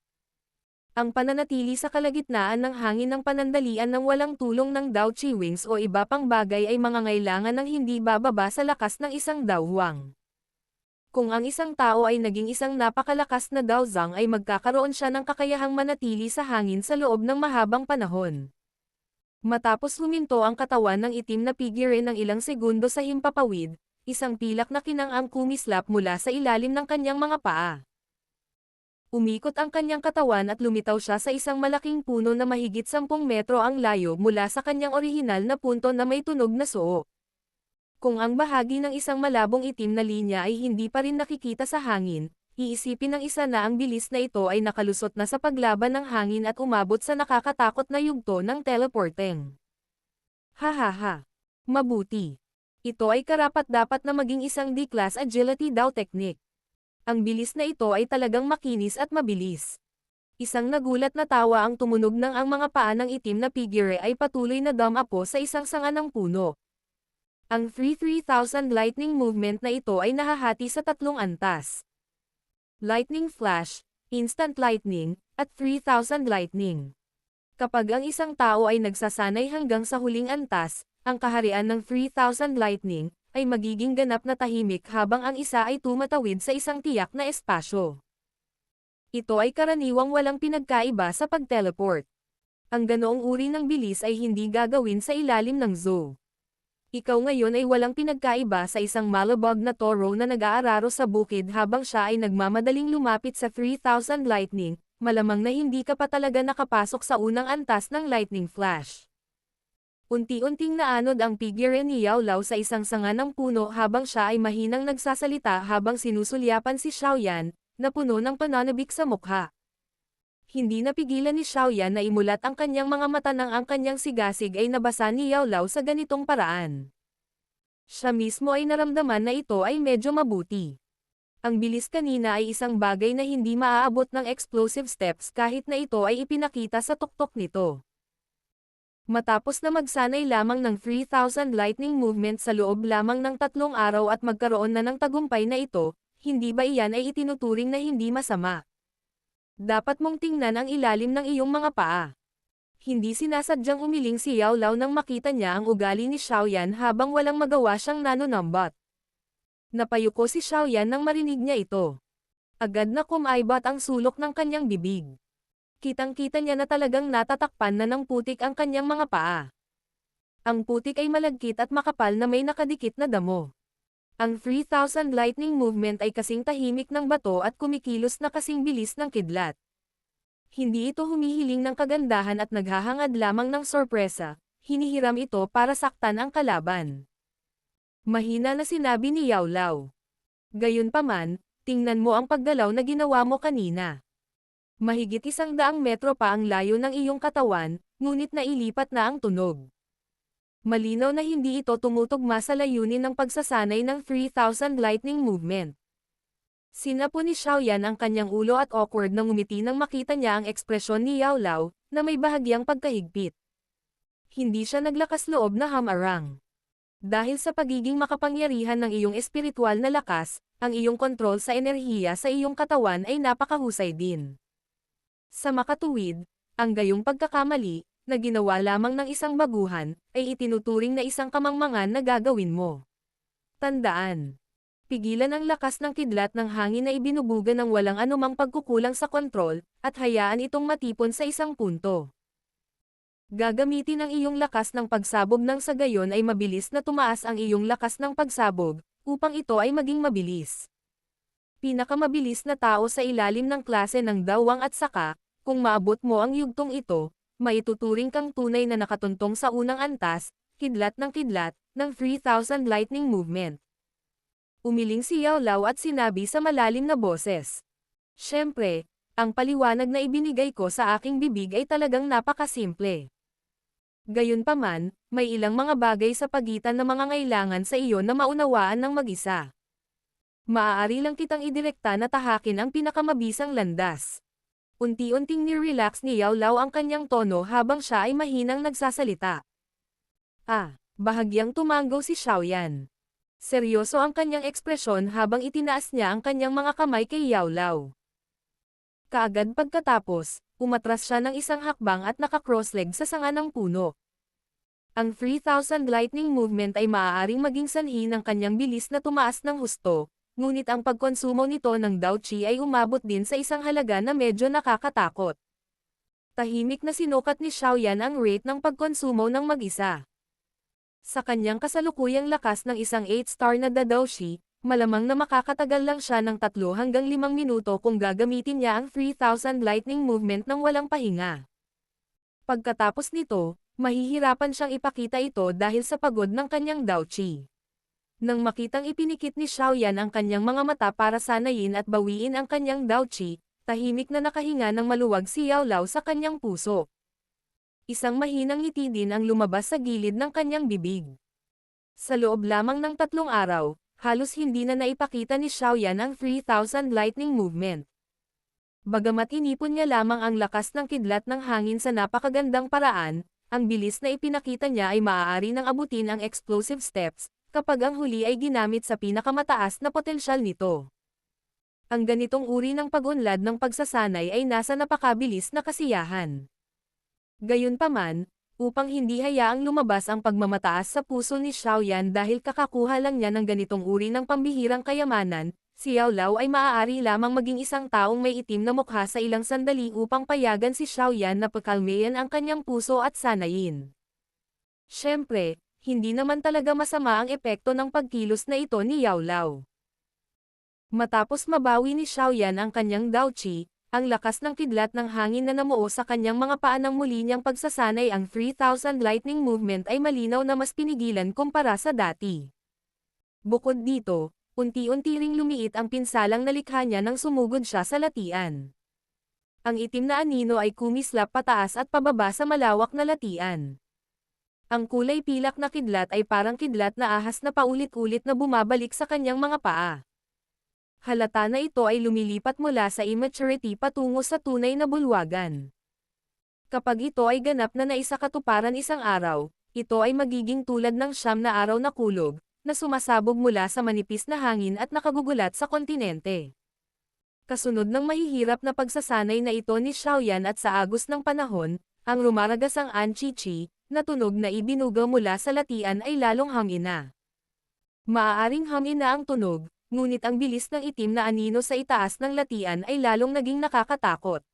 Ang pananatili sa kalagitnaan ng hangin ng panandalian ng walang tulong ng Dao Chi Wings o iba pang bagay ay mangangailangan ng hindi bababa sa lakas ng isang Dao Huang. Kung ang isang tao ay naging isang napakalakas na Dao Zhang ay magkakaroon siya ng kakayahang manatili sa hangin sa loob ng mahabang panahon. Matapos huminto ang katawan ng itim na figure ng ilang segundo sa himpapawid, isang pilak na kinang ang kumislap mula sa ilalim ng kanyang mga paa. Umikot ang kanyang katawan at lumitaw siya sa isang malaking puno na mahigit 10 metro ang layo mula sa kanyang orihinal na punto na may tunog na soo. Kung ang bahagi ng isang malabong itim na linya ay hindi pa rin nakikita sa hangin, iisipin ng isa na ang bilis na ito ay nakalusot na sa paglaban ng hangin at umabot sa nakakatakot na yugto ng teleporting. Hahaha. Mabuti. Ito ay karapat-dapat na maging isang D-class agility Dao technique. Ang bilis na ito ay talagang makinis at mabilis. Isang nagulat na tawa ang tumunog nang ang mga paa ng itim na figure ay patuloy na dumapo sa isang sanga ng puno. Ang 3000 lightning movement na ito ay nahahati sa tatlong antas. Lightning Flash, Instant Lightning, at 3000 Lightning. Kapag ang isang tao ay nagsasanay hanggang sa huling antas, ang kaharian ng 3000 Lightning, ay magiging ganap na tahimik habang ang isa ay tumatawid sa isang tiyak na espasyo. Ito ay karaniwang walang pinagkaiba sa pag-teleport. Ang ganoong uri ng bilis ay hindi gagawin sa ilalim ng zoo. Ikaw ngayon ay walang pinagkaiba sa isang malabog na toro na nag-aararo sa bukid habang siya ay nagmamadaling lumapit sa 3000 Lightning, malamang na hindi ka pa talaga nakapasok sa unang antas ng Lightning Flash. Unti-unting naanod ang figure ni Yao Lao sa isang sanga ng puno habang siya ay mahinang nagsasalita habang sinusulyapan si Xiaoyan, na puno ng pananabik sa mukha. Hindi napigilan ni Xiaoyan na imulat ang kanyang mga mata nang ang kanyang sigasig ay nabasa ni Yao Lao sa ganitong paraan. Siya mismo ay naramdaman na ito ay medyo mabuti. Ang bilis kanina ay isang bagay na hindi maaabot ng explosive steps kahit na ito ay ipinakita sa tuktok nito. Matapos na magsanay lamang ng 3000 lightning movement sa loob lamang ng 3 araw at magkaroon na ng tagumpay na ito, hindi ba iyan ay itinuturing na hindi masama? Dapat mong tingnan ang ilalim ng iyong mga paa. Hindi sinasadyang umiling si Yao Lao nang makita niya ang ugali ni Xiaoyan habang walang magawa siyang nanonambot. Napayuko si Xiaoyan nang marinig niya ito. Agad na kumaibot ang sulok ng kanyang bibig. Kitang-kita niya na talagang natatakpan na ng putik ang kanyang mga paa. Ang putik ay malagkit at makapal na may nakadikit na damo. Ang 3000 lightning movement ay kasing tahimik ng bato at kumikilos na kasing bilis ng kidlat. Hindi ito humihiling ng kagandahan at naghahangad lamang ng sorpresa, hinihiram ito para saktan ang kalaban. Mahina na sinabi ni Yao Lao. Gayunpaman, tingnan mo ang paggalaw na ginawa mo kanina. Mahigit 100 metro pa ang layo ng iyong katawan, ngunit nailipat na ang tunog. Malinaw na hindi ito tumutugma sa layunin ng pagsasanay ng 3000 lightning movement. Sinapo ni Xiaoyan ang kanyang ulo at awkward na ngumiti nang makita niya ang ekspresyon ni Yao Lao, na may bahagyang pagkahigpit. Hindi siya naglakas loob na hamarang. Dahil sa pagiging makapangyarihan ng iyong espiritual na lakas, ang iyong kontrol sa enerhiya sa iyong katawan ay napakahusay din. Sa makatuwid, ang gayong pagkakamali, na ginawa lamang ng isang baguhan, ay itinuturing na isang kamangmangan na gagawin mo. Tandaan. Pigilan ang lakas ng kidlat ng hangin na ibinubuga ng walang anumang pagkukulang sa kontrol, at hayaan itong matipon sa isang punto. Gagamitin ang iyong lakas ng pagsabog nang sa gayon ay mabilis na tumaas ang iyong lakas ng pagsabog, upang ito ay maging mabilis. Pinakamabilis na tao sa ilalim ng klase ng dawang at saka, kung maabot mo ang yugtong ito, maituturing kang tunay na nakatuntong sa unang antas, kidlat, ng 3000 lightning movement. Umiling si Yao Lao at sinabi sa malalim na boses. Siyempre, ang paliwanag na ibinigay ko sa aking bibig ay talagang napakasimple. Gayunpaman, may ilang mga bagay sa pagitan ng mga ngailangan sa iyo na maunawaan ng mag-isa. Maaari lang kitang idirekta na tahakin ang pinakamabisang landas. Unti-unting ni-relax ni Yao Lao ang kanyang tono habang siya ay mahinang nagsasalita. Bahagyang tumanggo si Xiaoyan. Seryoso ang kanyang ekspresyon habang itinaas niya ang kanyang mga kamay kay Yao Lao. Kaagad pagkatapos, umatras siya ng isang hakbang at naka-cross-leg sa sanga ng puno. Ang 3000 lightning movement ay maaaring maging sanhi ng kanyang bilis na tumaas ng husto, ngunit ang pagkonsumo nito ng Dao Qi ay umabot din sa isang halaga na medyo nakakatakot. Tahimik na sinukat ni Xiaoyan ang rate ng pagkonsumo ng mag-isa. Sa kanyang kasalukuyang lakas ng isang 8-star na Dao Qi, malamang na makakatagal lang siya ng 3 hanggang 5 minuto kung gagamitin niya ang 3000 lightning movement ng walang pahinga. Pagkatapos nito, mahihirapan siyang ipakita ito dahil sa pagod ng kanyang Dao Qi. Nang makitang ipinikit ni Xiaoyan ang kanyang mga mata para sanayin at bawiin ang kanyang Dao Qi, tahimik na nakahinga ng maluwag si Yao Lao sa kanyang puso. Isang mahinang ngiti din ang lumabas sa gilid ng kanyang bibig. Sa loob lamang ng 3 araw, halos hindi na naipakita ni Xiaoyan ang 3,000 lightning movement. Bagamat inipon niya lamang ang lakas ng kidlat ng hangin sa napakagandang paraan, ang bilis na ipinakita niya ay maaari nang abutin ang explosive steps, kapag ang huli ay ginamit sa pinakamataas na potensyal nito. Ang ganitong uri ng pag-unlad ng pagsasanay ay nasa napakabilis na kasiyahan. Gayunpaman, upang hindi hayaang lumabas ang pagmamataas sa puso ni Xiaoyan dahil kakakuha lang niya ng ganitong uri ng pambihirang kayamanan, si Yao Lao ay maaari lamang maging isang taong may itim na mukha sa ilang sandali upang payagan si Xiaoyan na pakalmayan ang kanyang puso at sanayin. Siyempre, hindi naman talaga masama ang epekto ng pagkilos na ito ni Yao Lao. Matapos mabawi ni Xiaoyan ang kanyang Daoqi, ang lakas ng kidlat ng hangin na namuo sa kanyang mga paa nang muli niyang pagsasanay ang 3,000 lightning movement ay malinaw na mas pinigilan kumpara sa dati. Bukod dito, unti-unti ring lumiit ang pinsalang nalikha niya nang sumugod siya sa latian. Ang itim na anino ay kumislap pataas at pababa sa malawak na latian. Ang kulay pilak na kidlat ay parang kidlat na ahas na paulit-ulit na bumabalik sa kanyang mga paa. Halata na ito ay lumilipat mula sa immaturity patungo sa tunay na bulwagan. Kapag ito ay ganap na naisakatuparan isang araw, ito ay magiging tulad ng 9 na araw na kulog, na sumasabog mula sa manipis na hangin at nakagugulat sa kontinente. Kasunod ng mahihirap na pagsasanay na ito ni Xiaoyan at sa agos ng panahon, ang rumaragasang Anchi-chi, na tunog na ibinugaw mula sa latian ay lalong hangina. Maaaring hangina ang tunog, ngunit ang bilis ng itim na anino sa itaas ng latian ay lalong naging nakakatakot.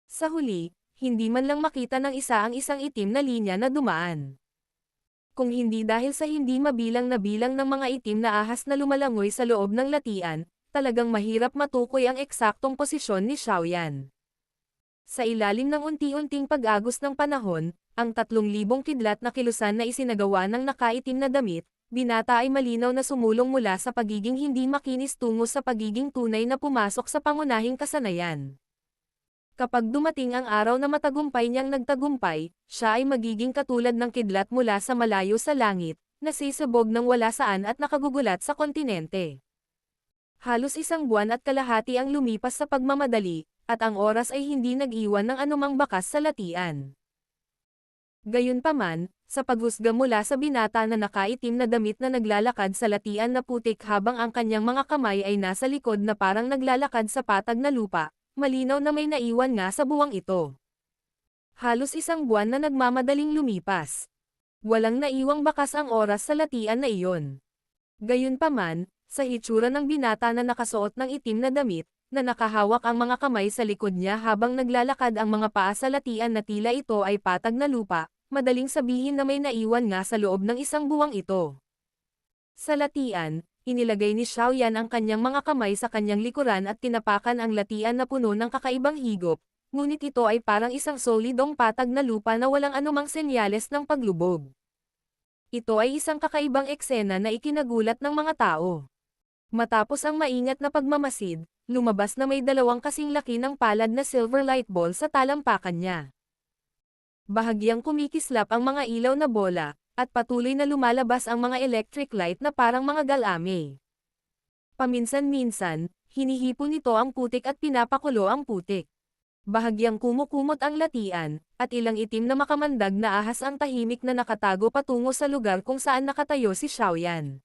Sa huli, hindi man lang makita ng isa ang isang itim na linya na dumaan. Kung hindi dahil sa hindi mabilang na bilang ng mga itim na ahas na lumalangoy sa loob ng latian, talagang mahirap matukoy ang eksaktong posisyon ni Xiaoyan. Sa ilalim ng unti-unting pag-agos ng panahon, ang 3,000 kidlat na kilusan na isinagawa ng nakaitim na damit, binata ay malinaw na sumulong mula sa pagiging hindi makinis tungo sa pagiging tunay na pumasok sa pangunahing kasanayan. Kapag dumating ang araw na matagumpay niyang nagtagumpay, siya ay magiging katulad ng kidlat mula sa malayo sa langit, na sisabog ng wala saan at nakagugulat sa kontinente. Halos 1 buwan at kalahati ang lumipas sa pagmamadali, at ang oras ay hindi nag-iwan ng anumang bakas sa latian. Gayunpaman, sa paghusga mula sa binata na nakaitim na damit na naglalakad sa latian na putik habang ang kanyang mga kamay ay nasa likod na parang naglalakad sa patag na lupa, malinaw na may naiwan nga sa buwang ito. Halos 1 buwan na nagmamadaling lumipas. Walang naiwang bakas ang oras sa latian na iyon. Gayunpaman, sa hitsura ng binata na nakasuot ng itim na damit, na nakahawak ang mga kamay sa likod niya habang naglalakad ang mga paa sa latian na tila ito ay patag na lupa, madaling sabihin na may naiwan nga sa loob ng isang buwang ito. Sa latian, inilagay ni Xiaoyan ang kanyang mga kamay sa kanyang likuran at tinapakan ang latian na puno ng kakaibang higop, ngunit ito ay parang isang solidong patag na lupa na walang anumang senyales ng paglubog. Ito ay isang kakaibang eksena na ikinagulat ng mga tao. Matapos ang maingat na pagmamasid, lumabas na may 2 kasing laki ng palad na silver light ball sa talampakan niya. Bahagyang kumikislap ang mga ilaw na bola, at patuloy na lumalabas ang mga electric light na parang mga galame. Paminsan-minsan, hinihipon nito ang putik at pinapakulo ang putik. Bahagyang kumukumot ang latian, at ilang itim na makamandag na ahas ang tahimik na nakatago patungo sa lugar kung saan nakatayo si Xiaoyan.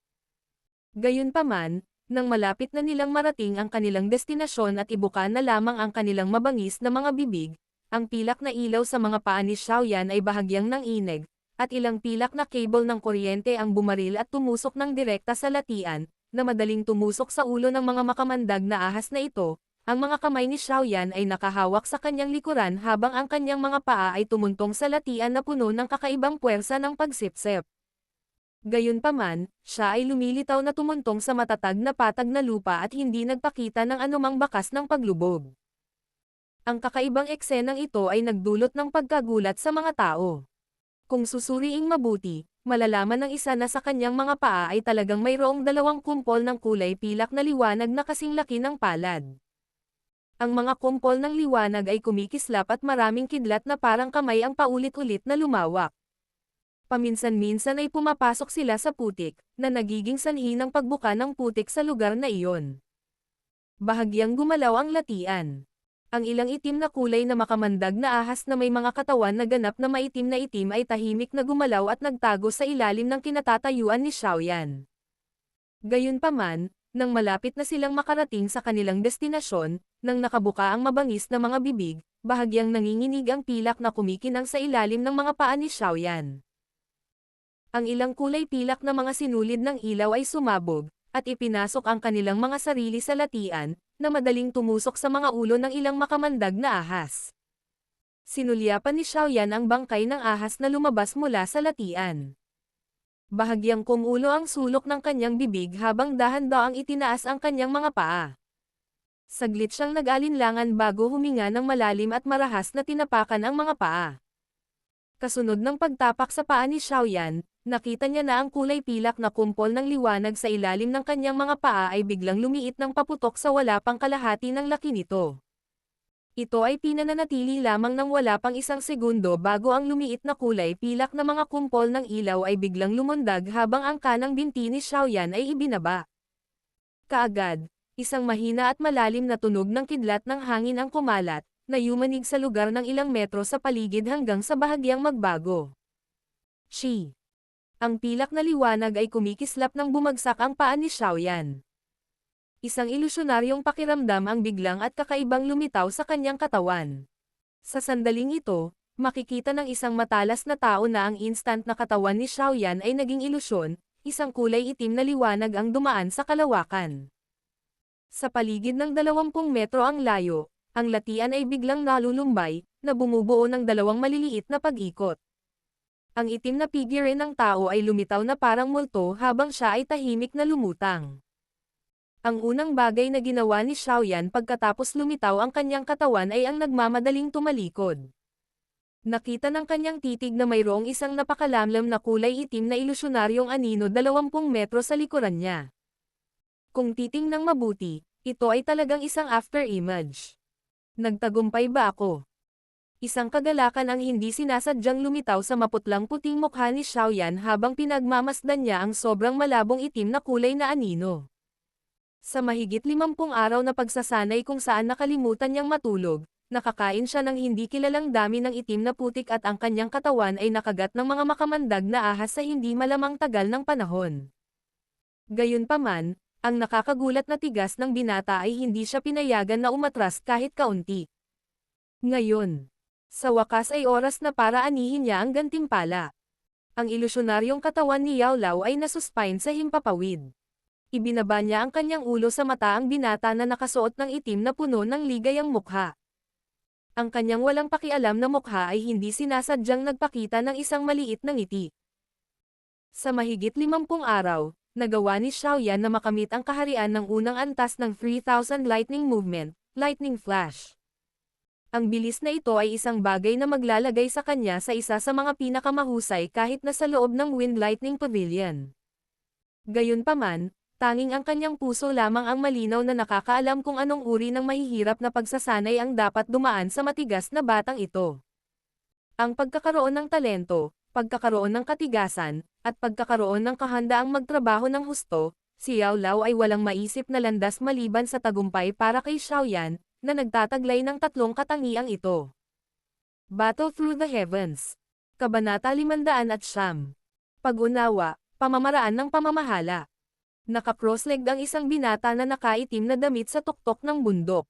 Gayunpaman, nang malapit na nilang marating ang kanilang destinasyon at ibuka na lamang ang kanilang mabangis na mga bibig, ang pilak na ilaw sa mga paa ni Xiaoyan ay bahagyang nanginig, at ilang pilak na cable ng kuryente ang bumaril at tumusok ng direkta sa latian, na madaling tumusok sa ulo ng mga makamandag na ahas na ito. Ang mga kamay ni Xiaoyan ay nakahawak sa kanyang likuran habang ang kanyang mga paa ay tumuntong sa latian na puno ng kakaibang puwersa ng pagsipsip. Gayunpaman, siya ay lumilitaw na tumuntong sa matatag na patag na lupa at hindi nagpakita ng anumang bakas ng paglubog. Ang kakaibang eksenang ito ay nagdulot ng pagkagulat sa mga tao. Kung susuriing mabuti, malalaman ng isa na sa kanyang mga paa ay talagang mayroong 2 kumpol ng kulay pilak na liwanag na kasing laki ng palad. Ang mga kumpol ng liwanag ay kumikislap at maraming kidlat na parang kamay ang paulit-ulit na lumawak. Paminsan-minsan ay pumapasok sila sa putik, na nagiging sanhi ng pagbuka ng putik sa lugar na iyon. Bahagyang gumalaw ang latian. Ang ilang itim na kulay na makamandag na ahas na may mga katawan na ganap na maitim na itim ay tahimik na gumalaw at nagtago sa ilalim ng kinatatayuan ni Xiaoyan. Gayunpaman, nang malapit na silang makarating sa kanilang destinasyon, nang nakabuka ang mabangis na mga bibig, bahagyang nanginginig ang pilak na kumikinang sa ilalim ng mga paa ni Xiaoyan. Ang ilang kulay pilak na mga sinulid ng ilaw ay sumabog, at ipinasok ang kanilang mga sarili sa latian, na madaling tumusok sa mga ulo ng ilang makamandag na ahas. Sinulyapan ni Xiaoyan ang bangkay ng ahas na lumabas mula sa latian. Bahagyang kumulo ang sulok ng kanyang bibig habang dahan-daang itinaas ang kanyang mga paa. Saglit siyang nag-alinlangan bago huminga ng malalim at marahas na tinapakan ang mga paa. Kasunod ng pagtapak sa paa ni Xiaoyan, nakita niya na ang kulay pilak na kumpol ng liwanag sa ilalim ng kanyang mga paa ay biglang lumiit ng paputok sa wala pang kalahati ng laki nito. Ito ay pinananatili lamang ng wala pang isang segundo bago ang lumiit na kulay pilak na mga kumpol ng ilaw ay biglang lumundag habang ang kanang binti ni Xiaoyan ay ibinaba. Kaagad, isang mahina at malalim na tunog ng kidlat ng hangin ang kumalat, na yumanig sa lugar ng ilang metro sa paligid hanggang sa bahagyang magbago. Shi! Ang pilak na liwanag ay kumikislap nang bumagsak ang paa ni Xiaoyan. Isang ilusyonaryong pakiramdam ang biglang at kakaibang lumitaw sa kanyang katawan. Sa sandaling ito, makikita ng isang matalas na tao na ang instant na katawan ni Xiaoyan ay naging ilusyon, isang kulay itim na liwanag ang dumaan sa kalawakan. Sa paligid ng 20 metro ang layo, ang latian ay biglang nalulumbay, na bumubuo ng dalawang maliliit na pag-ikot. Ang itim na figure ng tao ay lumitaw na parang multo habang siya ay tahimik na lumutang. Ang unang bagay na ginawa ni Xiaoyan pagkatapos lumitaw ang kanyang katawan ay ang nagmamadaling tumalikod. Nakita ng kanyang titig na mayroong isang napakalamlam na kulay itim na ilusyonaryong anino 20 metro sa likuran niya. Kung titingnang mabuti, ito ay talagang isang after-image. Nagtagumpay ba ako? Isang kagalakan ang hindi sinasadyang lumitaw sa maputlang puting mukha ni Xiaoyan habang pinagmamasdan niya ang sobrang malabong itim na kulay na anino. Sa mahigit 50 araw na pagsasanay kung saan nakalimutan niyang matulog, nakakain siya ng hindi kilalang dami ng itim na putik at ang kanyang katawan ay nakagat ng mga makamandag na ahas sa hindi malamang tagal ng panahon. Gayunpaman, ang nakakagulat na tigas ng binata ay hindi siya pinayagan na umatras kahit kaunti. Ngayon, sa wakas ay oras na para anihin niya ang gantimpala. Ang ilusyonaryong katawan ni Yao Lao ay nasuspine sa himpapawid. Ibinaba niya ang kanyang ulo sa mata ang binata na nakasuot ng itim na puno ng ligayang mukha. Ang kanyang walang pakialam na mukha ay hindi sinasadyang nagpakita ng isang maliit na ngiti. Sa mahigit 50 araw, nagawa ni Xiaoyan na makamit ang kaharian ng unang antas ng 3,000 lightning movement, lightning flash. Ang bilis na ito ay isang bagay na maglalagay sa kanya sa isa sa mga pinakamahusay kahit na sa loob ng Wind Lightning Pavilion. Gayunpaman, tanging ang kanyang puso lamang ang malinaw na nakakaalam kung anong uri ng mahihirap na pagsasanay ang dapat dumaan sa matigas na batang ito. Ang pagkakaroon ng talento, pagkakaroon ng katigasan, at pagkakaroon ng kahandaang magtrabaho ng husto, si Yao Lao ay walang maisip na landas maliban sa tagumpay para kay Xiaoyan, na nagtataglay ng 3 katangiang ito. Battle Through the Heavens. Kabanata 509. Pag-unawa, pamamaraan ng pamamahala. Naka-cross-legged ang isang binata na nakaitim na damit sa tuktok ng bundok.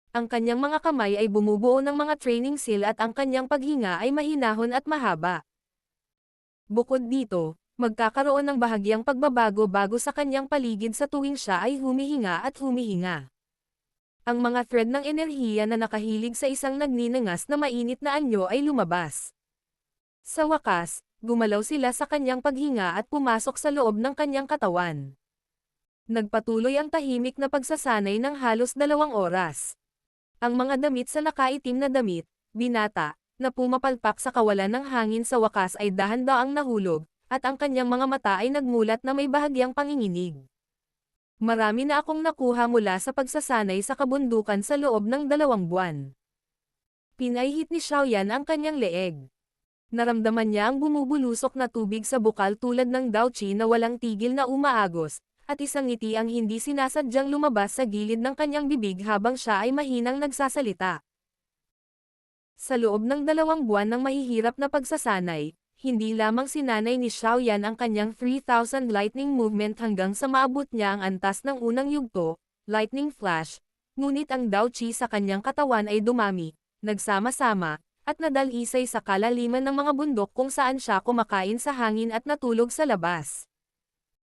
Ang kanyang mga kamay ay bumubuo ng mga training seal at ang kanyang paghinga ay mahinahon at mahaba. Bukod dito, magkakaroon ng bahagyang pagbabago bago sa kanyang paligid sa tuwing siya ay humihinga at humihinga. Ang mga thread ng enerhiya na nakahilig sa isang nagninangas na mainit na anyo ay lumabas. Sa wakas, gumalaw sila sa kanyang paghinga at pumasok sa loob ng kanyang katawan. Nagpatuloy ang tahimik na pagsasanay ng halos 2 oras. Ang mga damit sa nakaitim na damit, binata, na pumapalpak sa kawalan ng hangin sa wakas ay dahan-daang nahulog, at ang kanyang mga mata ay nagmulat na may bahagyang panginginig. Marami na akong nakuha mula sa pagsasanay sa kabundukan sa loob ng 2 buwan. Pinahihit ni Xiaoyan ang kanyang leeg. Naramdaman niya ang bumubulusok na tubig sa bukal tulad ng Daochi na walang tigil na umaagos, at isang ngiti ang hindi sinasadyang lumabas sa gilid ng kanyang bibig habang siya ay mahinang nagsasalita. Sa loob ng 2 buwan ng mahihirap na pagsasanay, hindi lamang sinanay ni Xiaoyan ang kanyang 3,000 lightning movement hanggang sa maabot niya ang antas ng unang yugto, lightning flash, ngunit ang Daochi sa kanyang katawan ay dumami, nagsama-sama, at nadalisay sa kalaliman ng mga bundok kung saan siya kumakain sa hangin at natulog sa labas.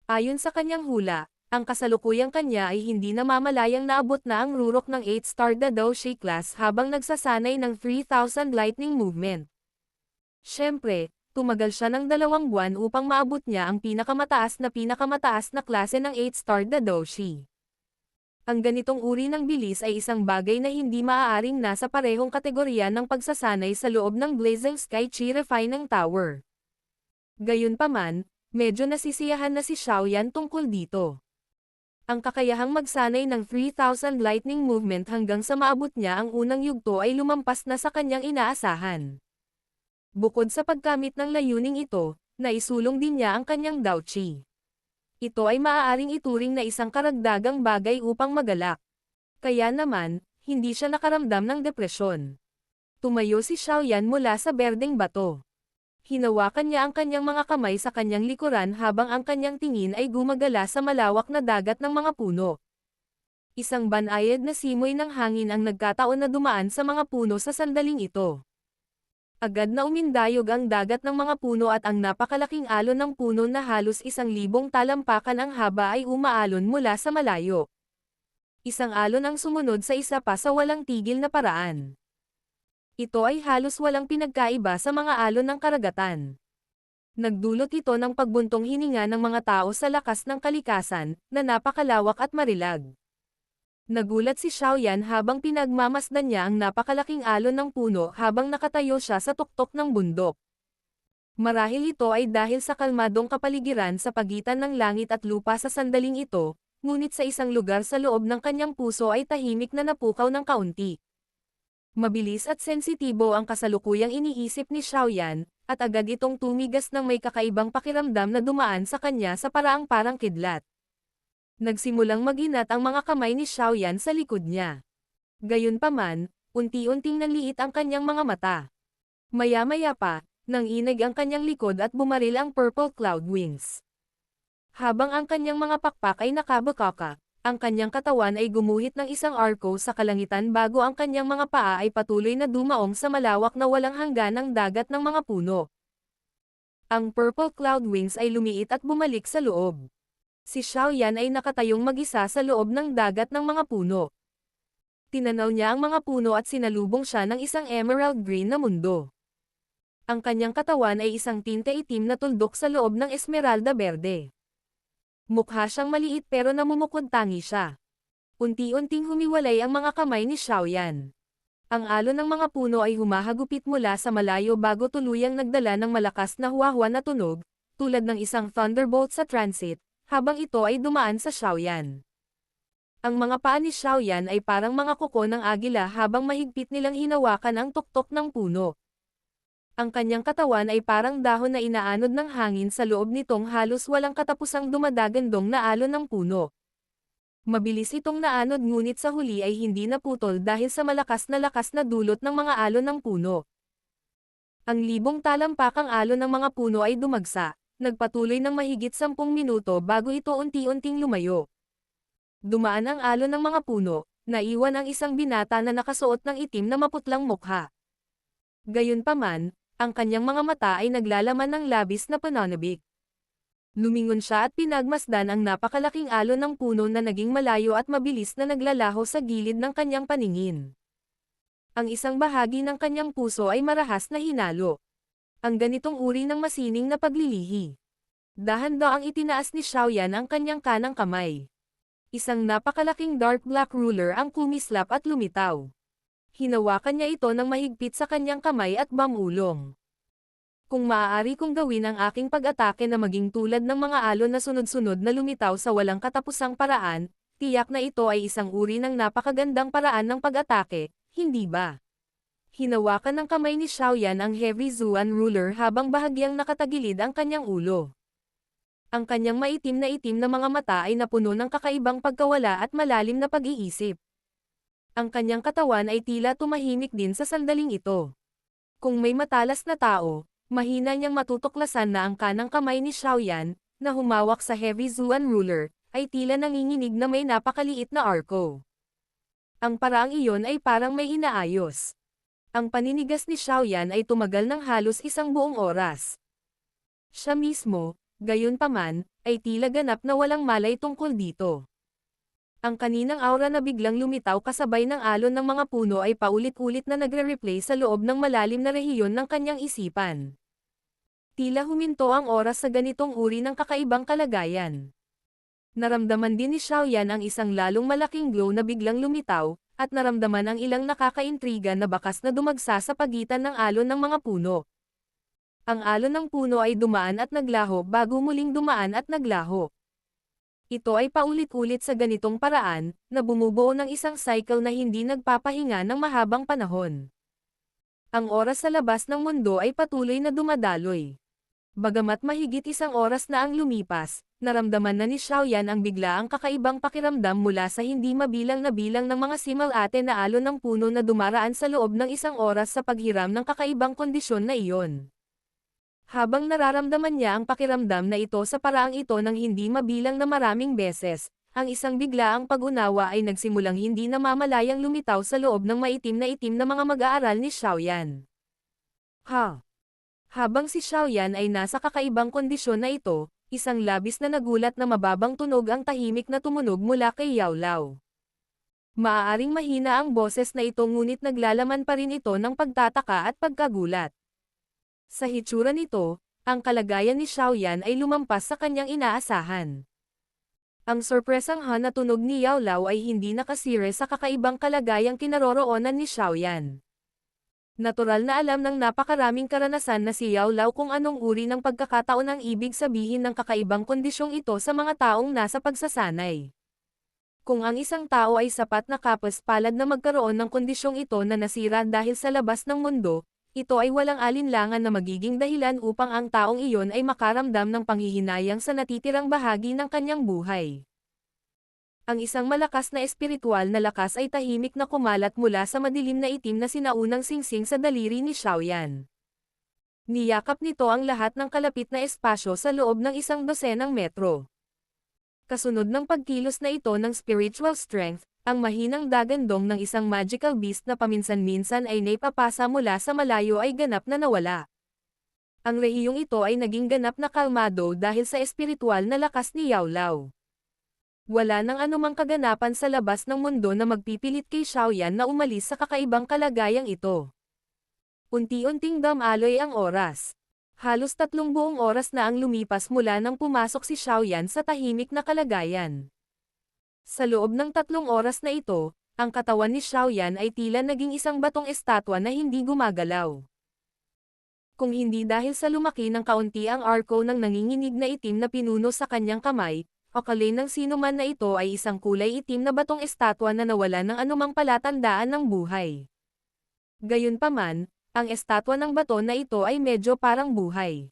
Ayon sa kanyang hula, ang kasalukuyang kanya ay hindi namamalayang naabot na ang rurok ng 8-star Daoshi class habang nagsasanay ng 3,000 lightning movement. Siyempre, tumagal siya ng 2 buwan upang maabot niya ang pinakamataas na klase ng 8-star Daoshi. Ang ganitong uri ng bilis ay isang bagay na hindi maaaring nasa parehong kategorya ng pagsasanay sa loob ng Blazing Sky Chi Refining Tower. Gayunpaman, medyo nasisiyahan na si Xiaoyan tungkol dito. Ang kakayahang magsanay ng 3,000 lightning movement hanggang sa maabot niya ang unang yugto ay lumampas na sa kanyang inaasahan. Bukod sa pagkamit ng layuning ito, naisulong din niya ang kanyang Daochi. Ito ay maaaring ituring na isang karagdagang bagay upang magalak. Kaya naman, hindi siya nakaramdam ng depresyon. Tumayo si Xiaoyan mula sa berdeng bato. Hinawakan niya ang kanyang mga kamay sa kanyang likuran habang ang kanyang tingin ay gumagala sa malawak na dagat ng mga puno. Isang banayad na simoy ng hangin ang nagkataon na dumaan sa mga puno sa sandaling ito. Agad na umindayog ang dagat ng mga puno at ang napakalaking alon ng puno na halos 1,000 talampakan ang haba ay umaalon mula sa malayo. Isang alon ang sumunod sa isa pa sa walang tigil na paraan. Ito ay halos walang pinagkaiba sa mga alon ng karagatan. Nagdulot ito ng pagbuntong hininga ng mga tao sa lakas ng kalikasan, na napakalawak at marilag. Nagulat si Xiaoyan habang pinagmamasdan niya ang napakalaking alon ng puno habang nakatayo siya sa tuktok ng bundok. Marahil ito ay dahil sa kalmadong kapaligiran sa pagitan ng langit at lupa sa sandaling ito, ngunit sa isang lugar sa loob ng kanyang puso ay tahimik na napukaw ng kaunti. Mabilis at sensitibo ang kasalukuyang iniisip ni Xiaoyan, at agad itong tumigas ng may kakaibang pakiramdam na dumaan sa kanya sa paraang parang kidlat. Nagsimulang maginat ang mga kamay ni Xiaoyan sa likod niya. Gayunpaman, unti-unting nanliit ang kanyang mga mata. Maya-maya pa, nanginig ang kanyang likod at bumaril ang purple cloud wings. Habang ang kanyang mga pakpak ay nakabakaka, ang kanyang katawan ay gumuhit ng isang arco sa kalangitan bago ang kanyang mga paa ay patuloy na dumaong sa malawak na walang hangganang dagat ng mga puno. Ang purple cloud wings ay lumiit at bumalik sa loob. Si Xiaoyan ay nakatayong mag-isa sa loob ng dagat ng mga puno. Tinanaw niya ang mga puno at sinalubong siya ng isang emerald green na mundo. Ang kanyang katawan ay isang tinte itim na tuldok sa loob ng esmeralda berde. Mukha siyang maliit pero namumukod-tangi siya. Unti-unting humiwalay ang mga kamay ni Xiaoyan. Ang alon ng mga puno ay humahagupit mula sa malayo bago tuluyang nagdala ng malakas na huwahwa na tunog, tulad ng isang thunderbolt sa transit, habang ito ay dumaan sa Xiaoyan. Ang mga paa ni Xiaoyan ay parang mga kuko ng agila habang mahigpit nilang hinawakan ang tuktok ng puno. Ang kanyang katawan ay parang dahon na inaanod ng hangin sa loob nitong halos walang katapusang dumadagandong na alon ng puno. Mabilis itong naanod ngunit sa huli ay hindi naputol dahil sa malakas na dulot ng mga alon ng puno. Ang libong talampakang alon ng mga puno ay dumagsa. Nagpatuloy ng mahigit 10 minuto bago ito unti-unting lumayo. Dumaan ang alon ng mga puno, naiwan ang isang binata na nakasuot ng itim na maputlang mukha. Gayunpaman, ang kanyang mga mata ay naglalaman ng labis na pananabik. Lumingon siya at pinagmasdan ang napakalaking alon ng puno na naging malayo at mabilis na naglalaho sa gilid ng kanyang paningin. Ang isang bahagi ng kanyang puso ay marahas na hinalo. Ang ganitong uri ng masining na paglilihi. Dahan-daang itinaas ni Xiaoyan ang kanyang kanang kamay. Isang napakalaking dark black ruler ang kumislap at lumitaw. Hinawakan niya ito ng mahigpit sa kanyang kamay at bamulong. Kung maaari kong gawin ang aking pag-atake na maging tulad ng mga alon na sunod-sunod na lumitaw sa walang katapusang paraan, tiyak na ito ay isang uri ng napakagandang paraan ng pag-atake, hindi ba? Hinawakan ng kamay ni Xiaoyan ang Heavy Zuan ruler habang bahagyang nakatagilid ang kanyang ulo. Ang kanyang maitim na mga mata ay napuno ng kakaibang pagkawala at malalim na pag-iisip. Ang kanyang katawan ay tila tumahimik din sa sandaling ito. Kung may matalas na tao, mahina niyang matutuklasan na ang kanang kamay ni Xiaoyan, na humawak sa Heavy Zuan ruler, ay tila nanginginig na may napakaliit na arko. Ang paraang iyon ay parang may inaayos. Ang paninigas ni Xiaoyan ay tumagal ng halos isang buong oras. Siya mismo, gayunpaman, ay tila ganap na walang malay tungkol dito. Ang kaninang aura na biglang lumitaw kasabay ng alon ng mga puno ay paulit-ulit na nagre-replay sa loob ng malalim na rehiyon ng kanyang isipan. Tila huminto ang oras sa ganitong uri ng kakaibang kalagayan. Naramdaman din ni Xiaoyan ang isang lalong malaking glow na biglang lumitaw, at naramdaman ang ilang nakakaintriga na bakas na dumagsa sa pagitan ng alon ng mga puno. Ang alon ng puno ay dumaan at naglaho bago muling dumaan at naglaho. Ito ay paulit-ulit sa ganitong paraan, na bumubuo ng isang cycle na hindi nagpapahinga ng mahabang panahon. Ang oras sa labas ng mundo ay patuloy na dumadaloy. Bagamat mahigit isang oras na ang lumipas, naramdaman na ni Xiaoyan ang biglaang kakaibang pakiramdam mula sa hindi mabilang na bilang ng mga simal-ate na alon ng puno na dumaraan sa loob ng isang oras sa paghiram ng kakaibang kondisyon na iyon. Habang nararamdaman niya ang pakiramdam na ito sa paraang ito ng hindi mabilang na maraming beses, ang isang biglaang pag-unawa ay nagsimulang hindi namamalayang lumitaw sa loob ng maitim na mga mag-aaral ni Xiaoyan. Habang si Xiaoyan ay nasa kakaibang kondisyon na ito, isang labis na nagulat na mababang tunog ang tahimik na tumunog mula kay Yao Lao. Maaaring mahina ang boses na ito ngunit naglalaman pa rin ito ng pagtataka at pagkagulat. Sa hitsura nito, ang kalagayan ni Xiaoyan ay lumampas sa kanyang inaasahan. Ang sorpresang na tunog ni Yao Lao ay hindi nakasire sa kakaibang kalagayang kinaroroonan ni Xiaoyan. Natural na alam ng napakaraming karanasan na si Yao Lao kung anong uri ng pagkakataon ang ibig sabihin ng kakaibang kondisyong ito sa mga taong nasa pagsasanay. Kung ang isang tao ay sapat na kapos-palad na magkaroon ng kondisyong ito na nasira dahil sa labas ng mundo, ito ay walang alinlangan na magiging dahilan upang ang taong iyon ay makaramdam ng panghihinayang sa natitirang bahagi ng kanyang buhay. Ang isang malakas na espiritual na lakas ay tahimik na kumalat mula sa madilim na itim na sinaunang singsing sa daliri ni Xiaoyan. Niyakap nito ang lahat ng kalapit na espasyo sa loob ng 100 metro. Kasunod ng pagkilos na ito ng spiritual strength, ang mahinang dagandong ng isang magical beast na paminsan-minsan ay naipapasa mula sa malayo ay ganap na nawala. Ang rehiyong ito ay naging ganap na kalmado dahil sa espiritual na lakas ni Yao Lao. Wala nang anumang kaganapan sa labas ng mundo na magpipilit kay Xiaoyan na umalis sa kakaibang kalagayang ito. Unti-unting damaloy ang oras. Halos 3 buong oras na ang lumipas mula nang pumasok si Xiaoyan sa tahimik na kalagayan. Sa loob ng 3 oras na ito, ang katawan ni Xiaoyan ay tila naging isang batong estatwa na hindi gumagalaw. Kung hindi dahil sa lumaki ng kaunti ang arko ng nanginginig na itim na pinuno sa kanyang kamay, akalain ng sino man na ito ay isang kulay itim na batong estatwa na nawala ng anumang palatandaan ng buhay. Gayunpaman, ang estatwa ng bato na ito ay medyo parang buhay.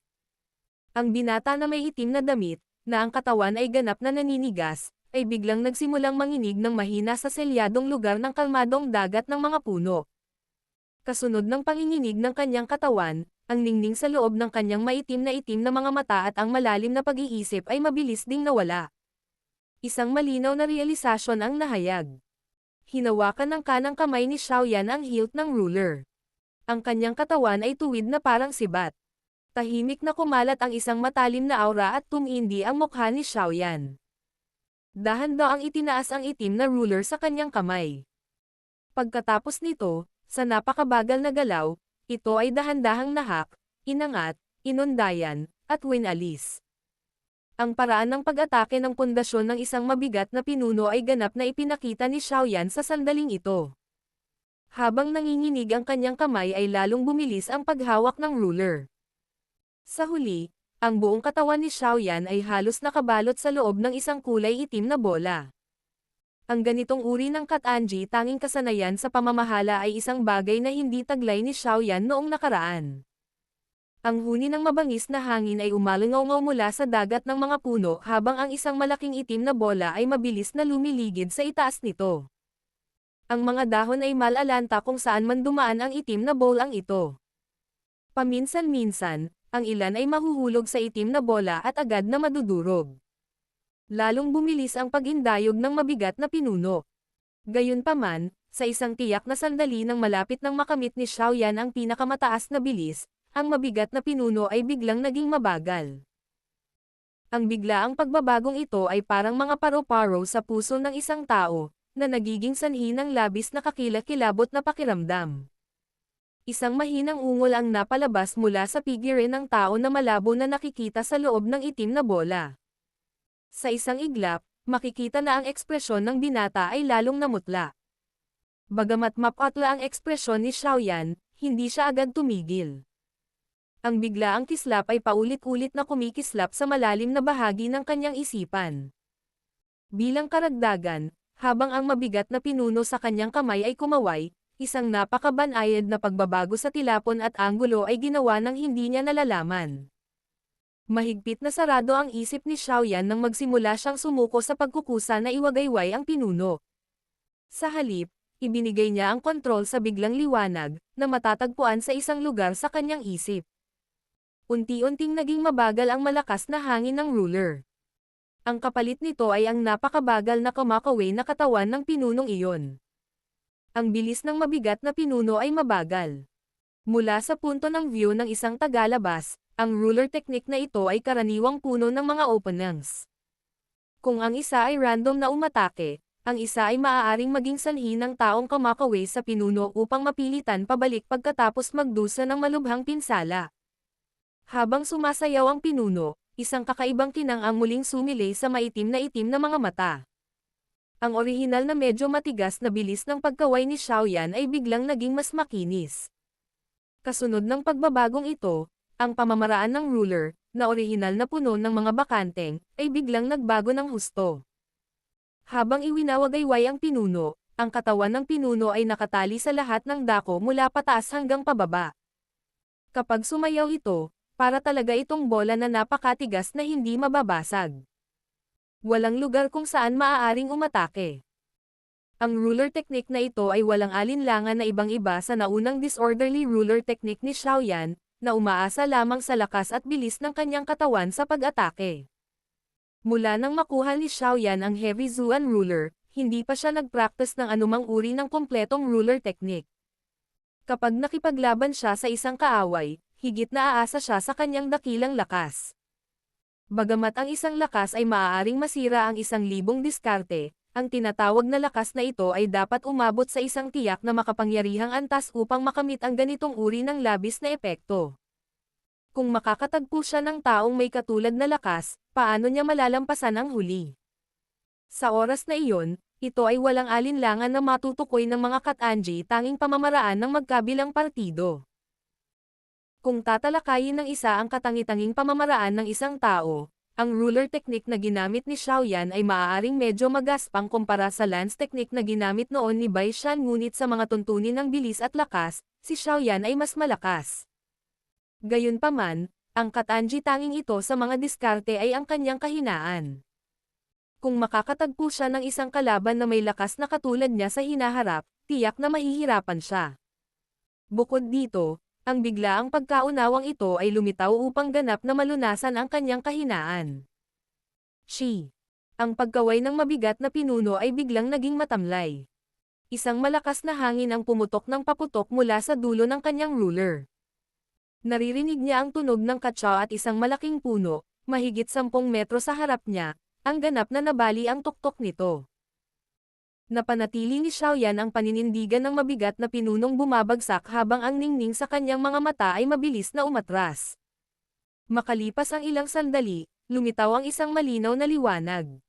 Ang binata na may itim na damit, na ang katawan ay ganap na naninigas, ay biglang nagsimulang manginig ng mahina sa selyadong lugar ng kalmadong dagat ng mga puno. Kasunod ng panginginig ng kanyang katawan, ang ningning sa loob ng kanyang maitim na mga mata at ang malalim na pag-iisip ay mabilis ding nawala. Isang malinaw na realisasyon ang nahayag. Hinawakan ng kanang kamay ni Xiaoyan ang hilt ng ruler. Ang kanyang katawan ay tuwid na parang sibat. Tahimik na kumalat ang isang matalim na aura at tumindi ang mukha ni Xiaoyan. Dahan-daang itinaas ang itim na ruler sa kanyang kamay. Pagkatapos nito, sa napakabagal na galaw, ito ay dahan-dahang nahak, inangat, inundayan, at winalis. Ang paraan ng pag-atake ng pundasyon ng isang mabigat na pinuno ay ganap na ipinakita ni Xiaoyan sa sandaling ito. Habang nanginginig ang kanyang kamay ay lalong bumilis ang paghawak ng ruler. Sa huli, ang buong katawan ni Xiaoyan ay halos nakabalot sa loob ng isang kulay itim na bola. Ang ganitong uri ng Katanji tanging kasanayan sa pamamahala ay isang bagay na hindi taglay ni Xiaoyan noong nakaraan. Ang huni ng mabangis na hangin ay umalingaw mula sa dagat ng mga puno habang ang isang malaking itim na bola ay mabilis na lumiligid sa itaas nito. Ang mga dahon ay malalanta kung saan man dumaan ang itim na bolang ito. Paminsan-minsan, ang ilan ay mahuhulog sa itim na bola at agad na madudurog. Lalong bumilis ang pag-indayog ng mabigat na pinuno. Gayunpaman, sa isang tiyak na sandali nang malapit nang makamit ni Xiaoyan ang pinakamataas na bilis, ang mabigat na pinuno ay biglang naging mabagal. Ang biglaang pagbabagong ito ay parang mga paro-paro sa puso ng isang tao, na nagiging sanhi ng labis na kakilakilabot na pakiramdam. Isang mahinang ungol ang napalabas mula sa pigirin ng tao na malabo na nakikita sa loob ng itim na bola. Sa isang iglap, makikita na ang ekspresyon ng binata ay lalong namutla. Bagamat mapatla ang ekspresyon ni Xiaoyan, hindi siya agad tumigil. Ang biglaang kislap ay paulit-ulit na kumikislap sa malalim na bahagi ng kanyang isipan. Bilang karagdagan, habang ang mabigat na pinuno sa kanyang kamay ay kumaway, isang napakabanayad na pagbabago sa tilapon at anggulo ay ginawa ng hindi niya nalalaman. Mahigpit na sarado ang isip ni Xiaoyan nang magsimula siyang sumuko sa pagkukusa na iwagayway ang pinuno. Sa halip, ibinigay niya ang kontrol sa biglang liwanag, na matatagpuan sa isang lugar sa kanyang isip. Unti-unting naging mabagal ang malakas na hangin ng ruler. Ang kapalit nito ay ang napakabagal na kumakaway na katawan ng pinunong iyon. Ang bilis ng mabigat na pinuno ay mabagal. Mula sa punto ng view ng isang tagalabas, ang ruler technique na ito ay karaniwang puno ng mga openings. Kung ang isa ay random na umatake, ang isa ay maaaring maging sanhi ng taong kumakaway sa pinuno upang mapilitan pabalik pagkatapos magdusa ng malubhang pinsala. Habang sumasayaw ang pinuno, isang kakaibang kinang ang muling sumilay sa maitim na mga mata. Ang orihinal na medyo matigas na bilis ng pagkaway ni Xiaoyan ay biglang naging mas makinis. Kasunod ng pagbabagong ito, ang pamamaraan ng ruler, na orihinal na puno ng mga bakanteng, ay biglang nagbago ng husto. Habang iwinawagayway ang pinuno, ang katawan ng pinuno ay nakatali sa lahat ng dako mula pataas hanggang pababa. Kapag sumayaw ito, para talaga itong bola na napakatigas na hindi mababasag. Walang lugar kung saan maaaring umatake. Ang ruler technique na ito ay walang alinlangan na ibang-iba sa naunang disorderly ruler technique ni Xiaoyan, na umaasa lamang sa lakas at bilis ng kanyang katawan sa pag-atake. Mula nang makuha ni Xiaoyan ang heavy Zuan ruler, hindi pa siya nag-practice ng anumang uri ng kompletong ruler technique. Kapag nakipaglaban siya sa isang kaaway, higit na aasa siya sa kanyang dakilang lakas. Bagamat ang isang lakas ay maaaring masira ang 1,000 diskarte, ang tinatawag na lakas na ito ay dapat umabot sa isang tiyak na makapangyarihang antas upang makamit ang ganitong uri ng labis na epekto. Kung makakatagpo siya ng taong may katulad na lakas, paano niya malalampasan ang huli? Sa oras na iyon, ito ay walang alinlangan na matutukoy ng mga Katanji tanging pamamaraan ng magkabilang partido. Kung tatalakayin ng isa ang katangi-tanging pamamaraan ng isang tao, ang ruler technique na ginamit ni Xiaoyan ay maaaring medyo magaspang kumpara sa lance technique na ginamit noon ni Bai Shan, ngunit sa mga tuntunin ng bilis at lakas, si Xiaoyan ay mas malakas. Gayunpaman, ang Katanji tanging ito sa mga diskarte ay ang kanyang kahinaan. Kung makakatagpo siya ng isang kalaban na may lakas na katulad niya sa hinaharap, tiyak na mahihirapan siya. Bukod dito, ang biglaang pagkaunawang ito ay lumitaw upang ganap na malunasan ang kanyang kahinaan. Ang pagkaway ng mabigat na pinuno ay biglang naging matamlay. Isang malakas na hangin ang pumutok ng paputok mula sa dulo ng kanyang ruler. Naririnig niya ang tunog ng katsa at isang malaking puno, mahigit 10 metro sa harap niya, ang ganap na nabali ang tuktok nito. Napanatili ni Xiaoyan ang paninindigan ng mabigat na pinunong bumabagsak habang ang ningning sa kanyang mga mata ay mabilis na umatras. Makalipas ang ilang sandali, lumitaw ang isang malinaw na liwanag.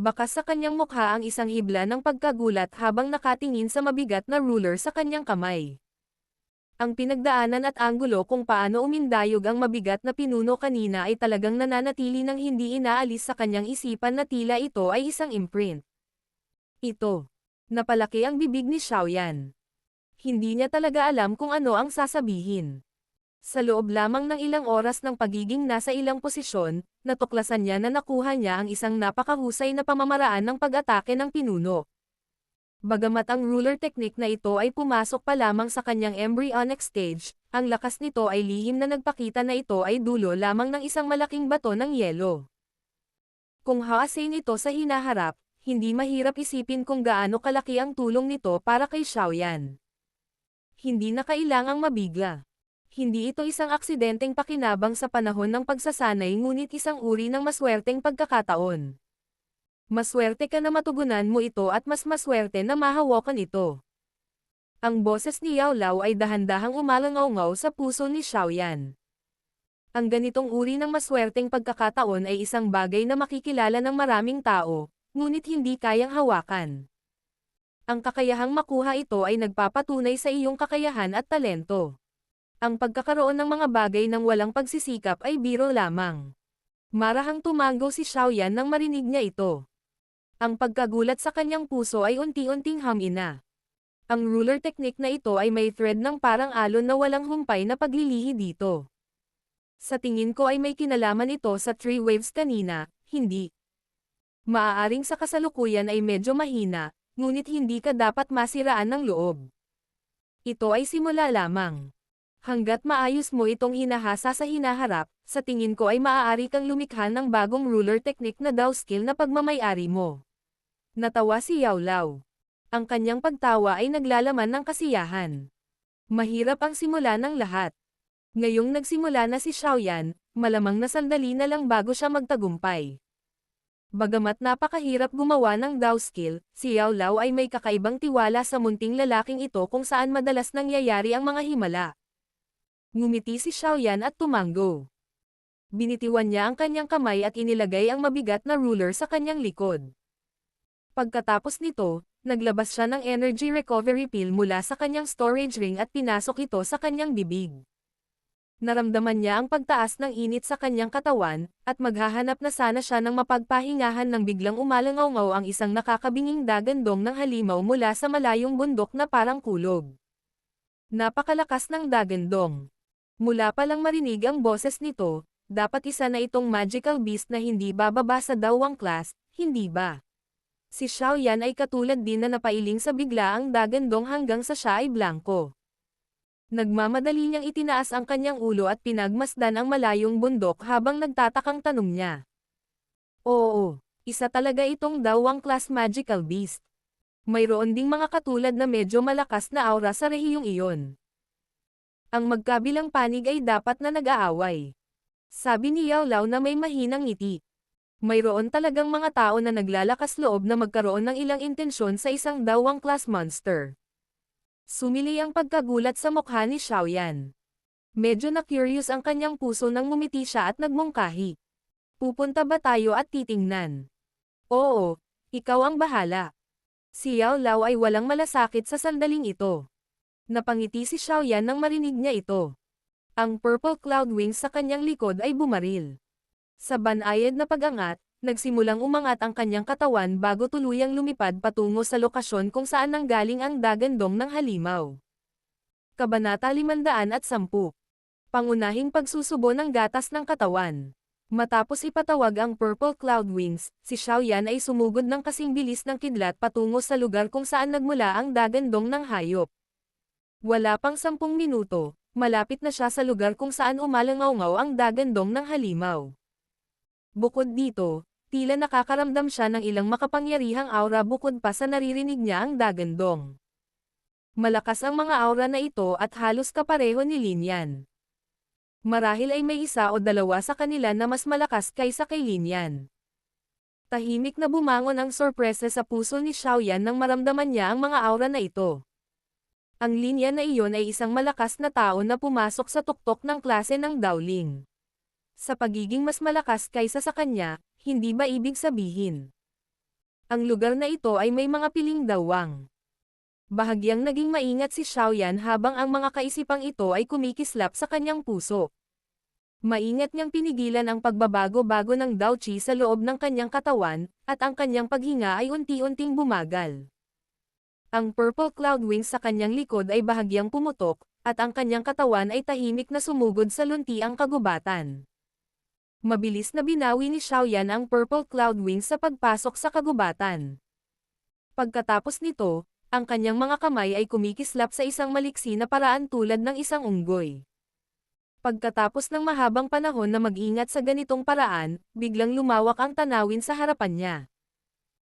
Bakas sa kanyang mukha ang isang hibla ng pagkagulat habang nakatingin sa mabigat na ruler sa kanyang kamay. Ang pinagdaanan at anggulo kung paano umindayog ang mabigat na pinuno kanina ay talagang nananatili ng hindi inaalis sa kanyang isipan na tila ito ay isang imprint. Ito. Napalaki ang bibig ni Xiaoyan. Hindi niya talaga alam kung ano ang sasabihin. Sa loob lamang ng ilang oras ng pagiging nasa ilang posisyon, natuklasan niya na nakuha niya ang isang napakahusay na pamamaraan ng pag-atake ng pinuno. Bagamat ang ruler technique na ito ay pumasok pa lamang sa kanyang embryonic stage, ang lakas nito ay lihim na nagpakita na ito ay dulo lamang ng isang malaking bato ng yelo. Kung haasin ito sa hinaharap, hindi mahirap isipin kung gaano kalaki ang tulong nito para kay Xiaoyan. Hindi na kailangang mabigla. Hindi ito isang aksidenteng pakinabang sa panahon ng pagsasanay ngunit isang uri ng maswerteng pagkakataon. Maswerte ka na matugunan mo ito at mas maswerte na mahawakan ito. Ang boses ni Yao Lao ay dahan-dahang umalangaw-ngaw sa puso ni Xiaoyan. Ang ganitong uri ng maswerteng pagkakataon ay isang bagay na makikilala ng maraming tao, ngunit hindi kayang hawakan. Ang kakayahang makuha ito ay nagpapatunay sa iyong kakayahan at talento. Ang pagkakaroon ng mga bagay ng walang pagsisikap ay biro lamang. Marahang tumango si Xiaoyan nang marinig niya ito. Ang pagkagulat sa kanyang puso ay unti-unting hamina. Ang ruler technique na ito ay may thread ng parang alon na walang humpay na paglilihi dito. Sa tingin ko ay may kinalaman ito sa three waves kanina, hindi. Maaaring sa kasalukuyan ay medyo mahina, ngunit hindi ka dapat masiraan ng loob. Ito ay simula lamang. Hanggat maayos mo itong hinahasa sa hinaharap, sa tingin ko ay maaari kang lumikha ng bagong ruler technique na Dao skill na pagmamay-ari mo. Natawa si Yao Lao. Ang kanyang pagtawa ay naglalaman ng kasiyahan. Mahirap ang simula ng lahat. Ngayong nagsimula na si Xiaoyan, malamang na sandali na lang bago siya magtagumpay. Bagamat napakahirap gumawa ng Dao skill, si Yao Lao ay may kakaibang tiwala sa munting lalaking ito kung saan madalas nangyayari ang mga himala. Ngumiti si Xiaoyan at tumango. Binitiwan niya ang kanyang kamay at inilagay ang mabigat na ruler sa kanyang likod. Pagkatapos nito, naglabas siya ng energy recovery pill mula sa kanyang storage ring at pinasok ito sa kanyang bibig. Naramdaman niya ang pagtaas ng init sa kanyang katawan, at maghahanap na sana siya ng mapagpahingahan nang biglang umalangaw-ngaw ang isang nakakabinging dagandong ng halimaw mula sa malayong bundok na parang kulog. Napakalakas ng dagandong. Mula pa lang marinig ang boses nito, dapat isa na itong magical beast na hindi bababa sa dawang class, hindi ba? Si Xiaoyan ay katulad din na napailing sa bigla ang dagandong hanggang sa siya ay blanko. Nagmamadali niyang itinaas ang kanyang ulo at pinagmasdan ang malayong bundok habang nagtatakang tanong niya. Oo, isa talaga itong dawang class magical beast. Mayroon ding mga katulad na medyo malakas na aura sa rehiyong iyon. Ang magkabilang panig ay dapat na nag-aaway. Sabi ni Yao Lao na may mahinang ngiti. Mayroon talagang mga tao na naglalakas loob na magkaroon ng ilang intensyon sa isang dawang class monster. Sumili ang pagkagulat sa mukha ni Xiaoyan. Medyo na-curious ang kanyang puso nang ngumiti siya at nagmungkahi. Pupunta ba tayo at titingnan? Oo, ikaw ang bahala. Si Yao Lao ay walang malasakit sa sandaling ito. Napangiti si Xiaoyan nang marinig niya ito. Ang purple cloud wings sa kanyang likod ay bumaril. Sa banayad na pag-angat, nagsimulang umangat ang kanyang katawan bago tuluyang lumipad patungo sa lokasyon kung saan nanggaling ang dagandong ng halimaw. Kabanata 510. Pangunahing pagsusubo ng gatas ng katawan. Matapos ipatawag ang purple cloud wings, si Xiaoyan ay sumugod ng kasing bilis ng kidlat patungo sa lugar kung saan nagmula ang dagandong ng hayop. Wala pang 10 minuto, malapit na siya sa lugar kung saan umalangaw-ngaw ang dagandong ng halimaw. Bukod dito, tila nakakaramdam siya ng ilang makapangyarihang aura bukod pa sa naririnig niya ang dagandong. Malakas ang mga aura na ito at halos kapareho ni Lin Yan. Marahil ay may isa o dalawa sa kanila na mas malakas kaysa kay Lin Yan. Tahimik na bumangon ang sorpresa sa puso ni Xiaoyan nang maramdaman niya ang mga aura na ito. Ang Lin Yan na iyon ay isang malakas na tao na pumasok sa tuktok ng klase ng Daoling. Sa pagiging mas malakas kaysa sa kanya, hindi ba ibig sabihin? Ang lugar na ito ay may mga piling dawang. Bahagyang naging maingat si Xiaoyan habang ang mga kaisipang ito ay kumikislap sa kanyang puso. Maingat niyang pinigilan ang pagbabago-bago ng Dao Qi sa loob ng kanyang katawan, at ang kanyang paghinga ay unti-unting bumagal. Ang purple cloud wings sa kanyang likod ay bahagyang pumutok, at ang kanyang katawan ay tahimik na sumugod sa luntiang kagubatan. Mabilis na binawi ni Xiaoyan ang purple cloud wings sa pagpasok sa kagubatan. Pagkatapos nito, ang kanyang mga kamay ay kumikislap sa isang maliksi na paraan tulad ng isang unggoy. Pagkatapos ng mahabang panahon na mag-ingat sa ganitong paraan, biglang lumawak ang tanawin sa harapan niya.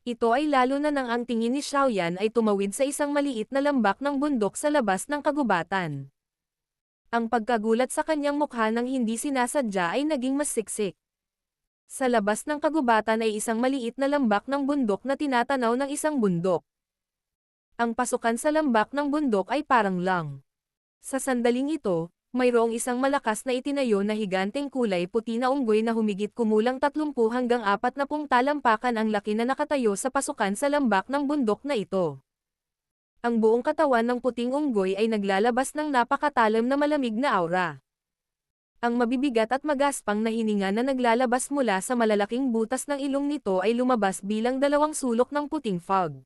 Ito ay lalo na nang ang tingin ni Xiaoyan ay tumawid sa isang maliit na lambak ng bundok sa labas ng kagubatan. Ang pagkagulat sa kanyang mukha nang hindi sinasadya ay naging mas siksik. Sa labas ng kagubatan ay isang maliit na lambak ng bundok na tinatanaw ng isang bundok. Ang pasukan sa lambak ng bundok ay parang lang. Sa sandaling ito, mayroong isang malakas na itinayo na higanteng kulay puti na unggoy na humigit kumulang 30 hanggang 40 talampakan ang laki na nakatayo sa pasukan sa lambak ng bundok na ito. Ang buong katawan ng puting unggoy ay naglalabas ng napakatalam na malamig na aura. Ang mabibigat at magaspang na hininga na naglalabas mula sa malalaking butas ng ilong nito ay lumabas bilang dalawang sulok ng puting fog.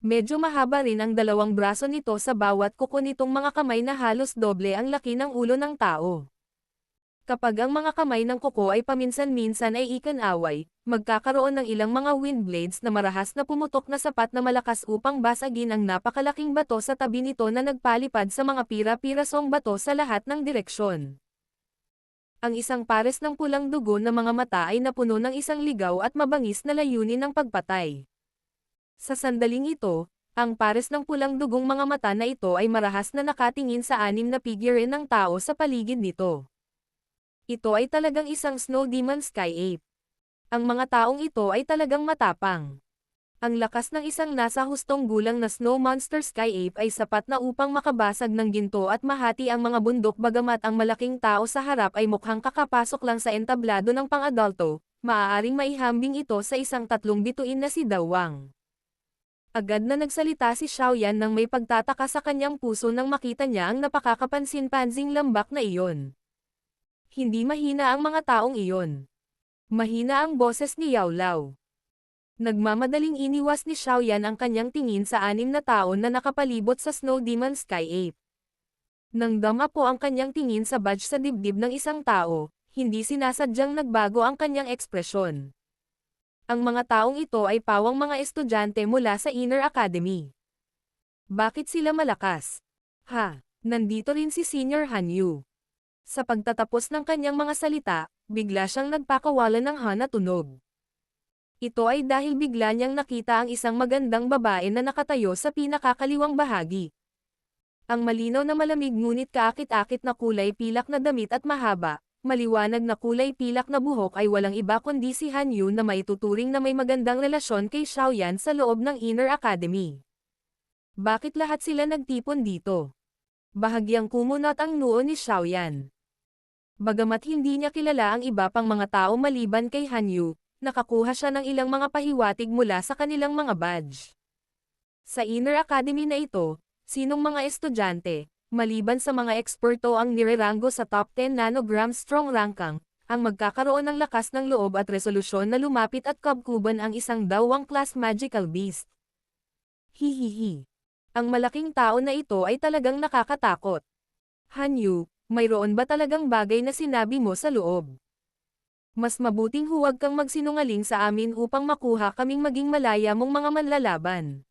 Medyo mahaba rin ang dalawang braso nito sa bawat kuko nitong mga kamay na halos doble ang laki ng ulo ng tao. Kapag ang mga kamay ng kuko ay paminsan-minsan ay ikan-away, magkakaroon ng ilang mga wind blades na marahas na pumutok na sapat na malakas upang basagin ang napakalaking bato sa tabi nito na nagpalipad sa mga pira-pirasong bato sa lahat ng direksyon. Ang isang pares ng pulang dugo na mga mata ay napuno ng isang ligaw at mabangis na layunin ng pagpatay. Sa sandaling ito, ang pares ng pulang dugong mga mata na ito ay marahas na nakatingin sa 6 na figure ng tao sa paligid nito. Ito ay talagang isang Snow Demon Sky Ape. Ang mga taong ito ay talagang matapang. Ang lakas ng isang nasa hustong gulang na Snow Monster Sky Ape ay sapat na upang makabasag ng ginto at mahati ang mga bundok bagamat ang malaking tao sa harap ay mukhang kakapasok lang sa entablado ng pang-adulto, maaaring maihambing ito sa isang 3 bituin na si Dawang. Agad na nagsalita si Xiaoyan nang may pagtataka sa kanyang puso nang makita niya ang napakakapansin-pansing lambak na iyon. Hindi mahina ang mga taong iyon. Mahina ang boses ni Yao Lao. Nagmamadaling iniwas ni Xiaoyan ang kanyang tingin sa 6 na tao na nakapalibot sa Snow Demon Sky Ape. Nang dama po ang kanyang tingin sa badge sa dibdib ng isang tao, hindi sinasadyang nagbago ang kanyang ekspresyon. Ang mga taong ito ay pawang mga estudyante mula sa Inner Academy. Bakit sila malakas? Nandito rin si Senior Han Yu. Sa pagtatapos ng kanyang mga salita, bigla siyang nagpakawalan ng na tunog. Ito ay dahil bigla niyang nakita ang isang magandang babae na nakatayo sa pinakakaliwang bahagi. Ang malinaw na malamig ngunit kaakit-akit na kulay pilak na damit at mahaba, maliwanag na kulay pilak na buhok ay walang iba kundi si Han Yu na maituturing na may magandang relasyon kay Xiaoyan sa loob ng Inner Academy. Bakit lahat sila nagtipon dito? Bahagyang kumunat ang noo ni Xiaoyan. Bagamat hindi niya kilala ang iba pang mga tao maliban kay Han Yu, nakakuha siya ng ilang mga pahiwatig mula sa kanilang mga badge. Sa Inner Academy na ito, sinong mga estudyante, maliban sa mga eksperto ang nireranggo sa top 10 nanogram strong rankang, ang magkakaroon ng lakas ng loob at resolusyon na lumapit at kabkuban ang isang Dawang class magical beast. Hihihi. Ang malaking tao na ito ay talagang nakakatakot. Han Yu, mayroon ba talagang bagay na sinabi mo sa loob? Mas mabuting huwag kang magsinungaling sa amin upang makuha kaming maging malaya mong mga manlalaban.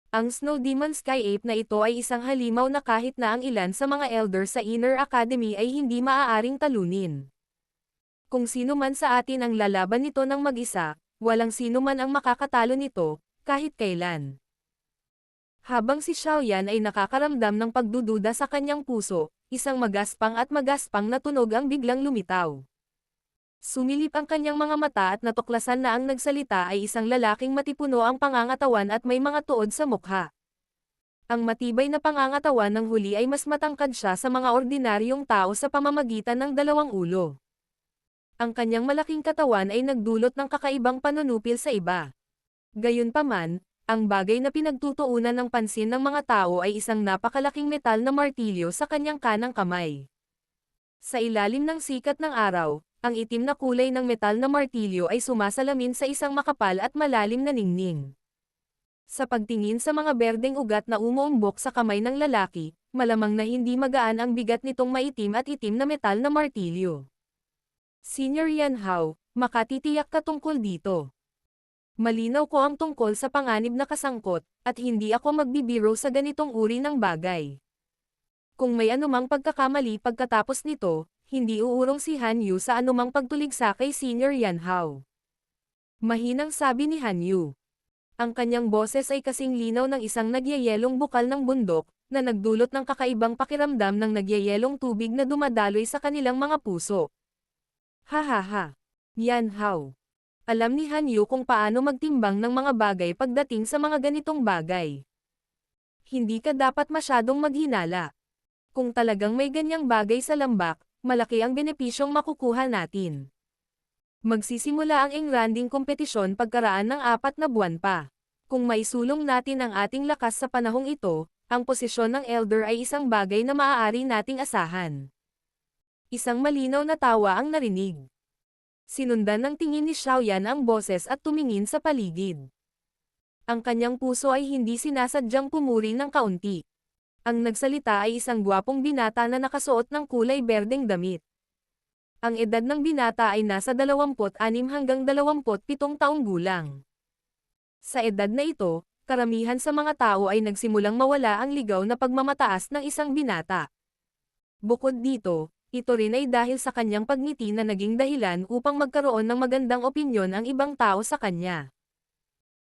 Ang Snow Demon Sky Ape na ito ay isang halimaw na kahit na ang ilan sa mga elder sa Inner Academy ay hindi maaaring talunin. Kung sino man sa atin ang lalaban nito ng mag-isa, walang sino man ang makakatalo nito, kahit kailan. Habang si Xiaoyan ay nakakaramdam ng pagdududa sa kanyang puso, isang magaspang na tunog ang biglang lumitaw. Sumilip ang kanyang mga mata at natuklasan na ang nagsalita ay isang lalaking matipuno ang pangangatawan at may mga tuod sa mukha. Ang matibay na pangangatawan ng huli ay mas matangkad siya sa mga ordinaryong tao sa pamamagitan ng 2 ulo. Ang kanyang malaking katawan ay nagdulot ng kakaibang panunupil sa iba. Gayunpaman, ang bagay na pinagtutuunan ng pansin ng mga tao ay isang napakalaking metal na martilyo sa kanyang kanang kamay. Sa ilalim ng sikat ng araw, ang itim na kulay ng metal na martilyo ay sumasalamin sa isang makapal at malalim na ningning. Sa pagtingin sa mga berdeng ugat na umuumbok sa kamay ng lalaki, malamang na hindi magaan ang bigat nitong maitim at itim na metal na martilyo. Senior Yan Hao, makatitiyak ka tungkol dito. Malinaw ko ang tungkol sa panganib na kasangkot, at hindi ako magbibiro sa ganitong uri ng bagay. Kung may anumang pagkakamali pagkatapos nito, hindi uurong si Han Yu sa anumang pagtuligsa kay Senior Yan Hao. Mahinang sabi ni Han Yu. Ang kanyang boses ay kasing linaw ng isang nagyayelong bukal ng bundok, na nagdulot ng kakaibang pakiramdam ng nagyayelong tubig na dumadaloy sa kanilang mga puso. Ha ha ha. Yan Hao. Alam ni Han Yu kung paano magtimbang ng mga bagay pagdating sa mga ganitong bagay. Hindi ka dapat masyadong maghinala. Kung talagang may ganyang bagay sa lambak, malaki ang benepisyong makukuha natin. Magsisimula ang engranding kompetisyon pagkaraan ng 4 na buwan pa. Kung maisulong natin ang ating lakas sa panahong ito, ang posisyon ng Elder ay isang bagay na maaari nating asahan. Isang malinaw na tawa ang narinig. Sinundan ng tingin ni Xiaoyan ang boses at tumingin sa paligid. Ang kanyang puso ay hindi sinasadyang pumuri ng kaunti. Ang nagsalita ay isang gwapong binata na nakasuot ng kulay berdeng damit. Ang edad ng binata ay nasa 26 hanggang 27 taong gulang. Sa edad na ito, karamihan sa mga tao ay nagsimulang mawala ang ligaw na pagmamataas ng isang binata. Bukod dito, ito rin ay dahil sa kanyang pagngiti na naging dahilan upang magkaroon ng magandang opinyon ang ibang tao sa kanya.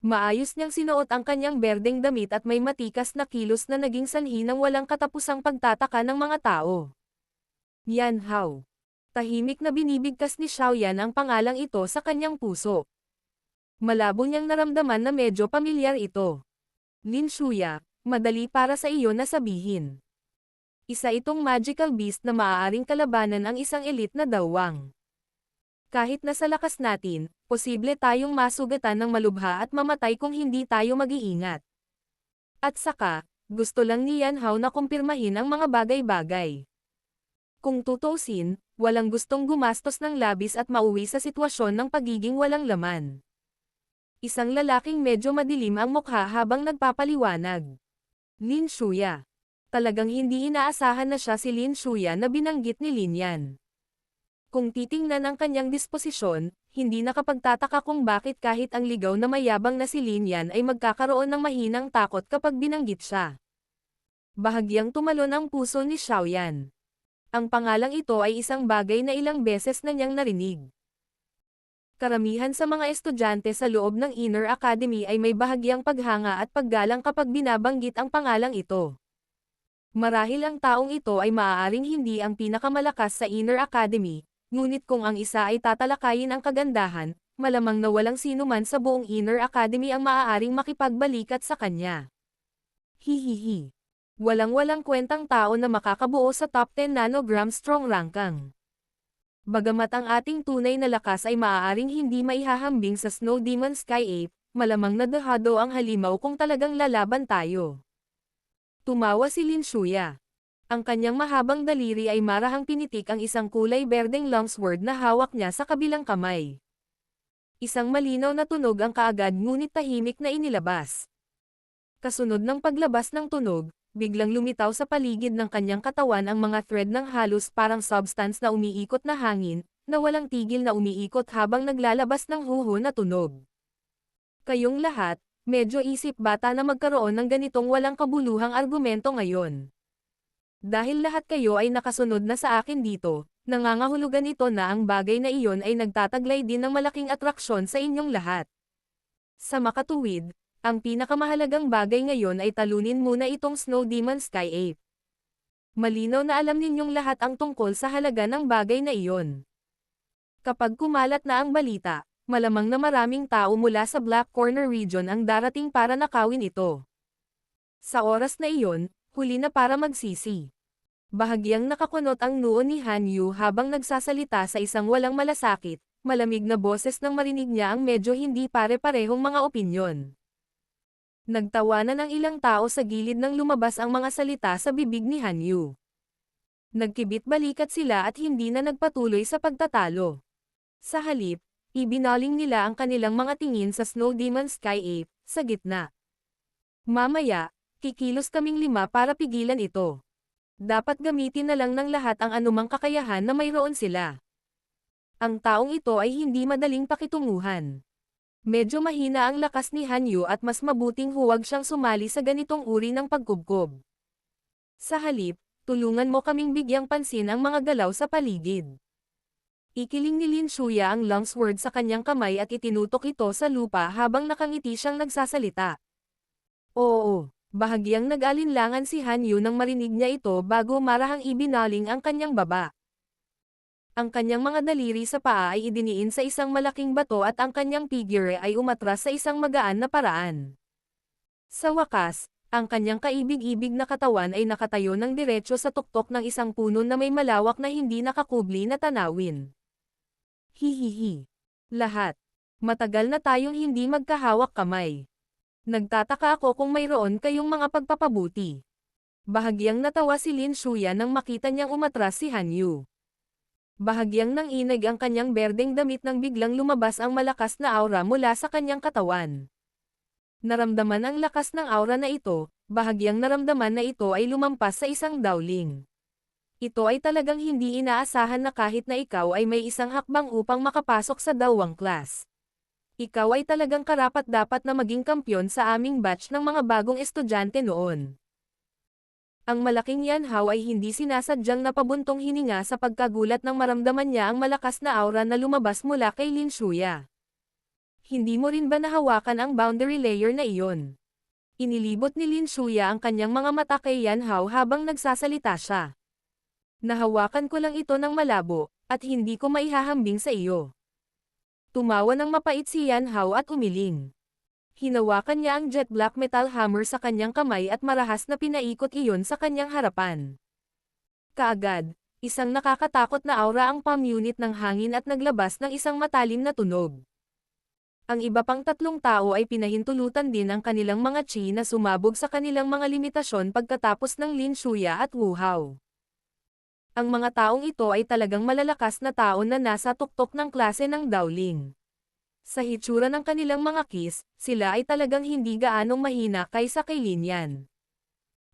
Maayos niyang sinuot ang kanyang berdeng damit at may matikas na kilos na naging sanhi ng walang katapusang pagtataka ng mga tao. Yan Hao. Tahimik na binibigkas ni Xiaoyan ang pangalang ito sa kanyang puso. Malabo niyang naramdaman na medyo pamilyar ito. Lin Shuya, madali para sa iyo na sabihin. Isa itong magical beast na maaaring kalabanan ang isang elite na dawang. Kahit na sa lakas natin, posible tayong masugatan ng malubha at mamatay kung hindi tayo mag-iingat. At saka, gusto lang ni Yan Hao na kumpirmahin ang mga bagay-bagay. Kung tutuusin, walang gustong gumastos ng labis at mauwi sa sitwasyon ng pagiging walang laman. Isang lalaking medyo madilim ang mukha habang nagpapaliwanag. Lin Shuya. Talagang hindi inaasahan na siya si Lin Shuya na binanggit ni Lin Yan. Kung titingnan ang kanyang disposisyon, hindi nakapagtataka kung bakit kahit ang ligaw na mayabang na si Lin Yan ay magkakaroon ng mahinang takot kapag binanggit siya. Bahagyang tumalon ang puso ni Xiaoyan. Ang pangalang ito ay isang bagay na ilang beses na niyang narinig. Karamihan sa mga estudyante sa loob ng Inner Academy ay may bahagyang paghanga at paggalang kapag binabanggit ang pangalang ito. Marahil ang taong ito ay maaaring hindi ang pinakamalakas sa Inner Academy, ngunit kung ang isa ay tatalakayin ang kagandahan, malamang na walang sino man sa buong Inner Academy ang maaaring makipagbalikat sa kanya. Hihihi. Walang-walang kwentang tao na makakabuo sa top 10 nanogram strong rankang. Bagamat ang ating tunay na lakas ay maaaring hindi maihahambing sa Snow Demon Sky Ape, malamang na dehado ang halimaw kung talagang lalaban tayo. Tumawa si Lin Shuya. Ang kanyang mahabang daliri ay marahang pinitik ang isang kulay berdeng longsword na hawak niya sa kabilang kamay. Isang malinaw na tunog ang kaagad ngunit tahimik na inilabas. Kasunod ng paglabas ng tunog, biglang lumitaw sa paligid ng kanyang katawan ang mga thread ng halos parang substance na umiikot na hangin, na walang tigil na umiikot habang naglalabas ng huho na tunog. Kayong lahat, medyo isip bata na magkaroon ng ganitong walang kabuluhang argumento ngayon. Dahil lahat kayo ay nakasunod na sa akin dito, nangangahulugan ito na ang bagay na iyon ay nagtataglay din ng malaking atraksyon sa inyong lahat. Sa makatuwid, ang pinakamahalagang bagay ngayon ay talunin muna itong Snow Demon Sky Ape. Malinaw na alam ninyong lahat ang tungkol sa halaga ng bagay na iyon. Kapag kumalat na ang balita, malamang na maraming tao mula sa Black Corner region ang darating para nakawin ito. Sa oras na iyon, huli na para magsisi. Bahagyang nakakunot ang noo ni Han Yu habang nagsasalita sa isang walang malasakit, malamig na boses nang marinig niya ang medyo hindi pare-parehong mga opinyon. Nagtawanan ang ilang tao sa gilid nang lumabas ang mga salita sa bibig ni Han Yu. Nagkibit-balikat sila at hindi na nagpatuloy sa pagtatalo. Sa halip, ibinaling nila ang kanilang mga tingin sa Snow Demon Sky Ape, sa gitna. Mamaya, kikilos kaming 5 para pigilan ito. Dapat gamitin na lang ng lahat ang anumang kakayahan na mayroon sila. Ang taong ito ay hindi madaling pakitunguhan. Medyo mahina ang lakas ni Hanyu at mas mabuting huwag siyang sumali sa ganitong uri ng pagkubkob. Sa halip, tulungan mo kaming bigyang pansin ang mga galaw sa paligid. Ikiling ni Lin Shuya ang long sword sa kanyang kamay at itinutok ito sa lupa habang nakangiti siyang nagsasalita. Oo, bahagyang nag-alinlangan si Hanyu nang marinig niya ito bago marahang ibinaling ang kanyang baba. Ang kanyang mga daliri sa paa ay idiniin sa isang malaking bato at ang kanyang figure ay umatras sa isang magaan na paraan. Sa wakas, ang kanyang kaibig-ibig na katawan ay nakatayo ng diretso sa tuktok ng isang puno na may malawak na hindi nakakubli na tanawin. Hihihi. Lahat. Matagal na tayong hindi magkahawak kamay. Nagtataka ako kung mayroon kayong mga pagpapabuti. Bahagyang natawa si Lin Shuya nang makita niyang umatras si Hanyu. Bahagyang nanginig ang kanyang berdeng damit nang biglang lumabas ang malakas na aura mula sa kanyang katawan. Naramdaman ang lakas ng aura na ito, bahagyang naramdaman na ito ay lumampas sa isang dowling. Ito ay talagang hindi inaasahan na kahit na ikaw ay may isang hakbang upang makapasok sa dawang class. Ikaw ay talagang karapat-dapat na maging kampyon sa aming batch ng mga bagong estudyante noon. Ang malaking yanhaw ay hindi sinasadyang napabuntong hininga sa pagkagulat nang maramdaman niya ang malakas na aura na lumabas mula kay Lin Shuya. Hindi mo rin ba nahawakan ang boundary layer na iyon? Inilibot ni Lin Shuya ang kanyang mga mata kay Yanhao habang nagsasalita siya. Nahawakan ko lang ito ng malabo, at hindi ko maihahambing sa iyo. Tumawa ng mapait si Yanhao at umiling. Hinawakan niya ang jet black metal hammer sa kanyang kamay at marahas na pinaikot iyon sa kanyang harapan. Kaagad, isang nakakatakot na aura ang palm unit ng hangin at naglabas ng isang matalim na tunog. Ang iba pang 3 tao ay pinahintulutan din ang kanilang mga chi na sumabog sa kanilang mga limitasyon pagkatapos ng Lin Shuya at Wu Hao. Ang mga taong ito ay talagang malalakas na tao na nasa tuktok ng klase ng Dowling. Sa hitsura ng kanilang mga kiss, sila ay talagang hindi gaanong mahina kaysa kay Lin Yan.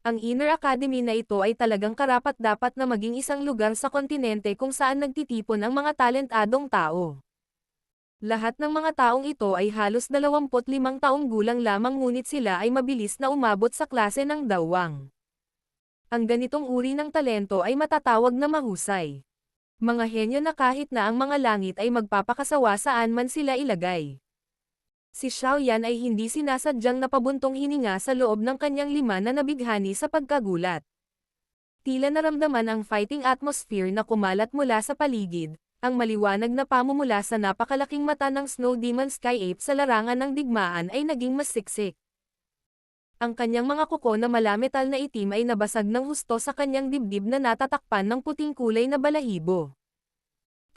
Ang Inner Academy na ito ay talagang karapat-dapat na maging isang lugar sa kontinente kung saan nagtitipon ang mga talentadong tao. Lahat ng mga taong ito ay halos 25 taong gulang lamang ngunit sila ay mabilis na umabot sa klase ng dawang. Ang ganitong uri ng talento ay matatawag na mahusay. Mga henyo na kahit na ang mga langit ay magpapakasawa saan man sila ilagay. Si Xiao Yan ay hindi sinasadyang napabuntong hininga sa loob ng kanyang 5 na nabighani sa pagkagulat. Tila naramdaman ang fighting atmosphere na kumalat mula sa paligid, ang maliwanag na pamumula sa napakalaking mata ng Snow Demon Sky Ape sa larangan ng digmaan ay naging mas siksik. Ang kanyang mga kuko na malametal na itim ay nabasag ng husto sa kanyang dibdib na natatakpan ng puting kulay na balahibo.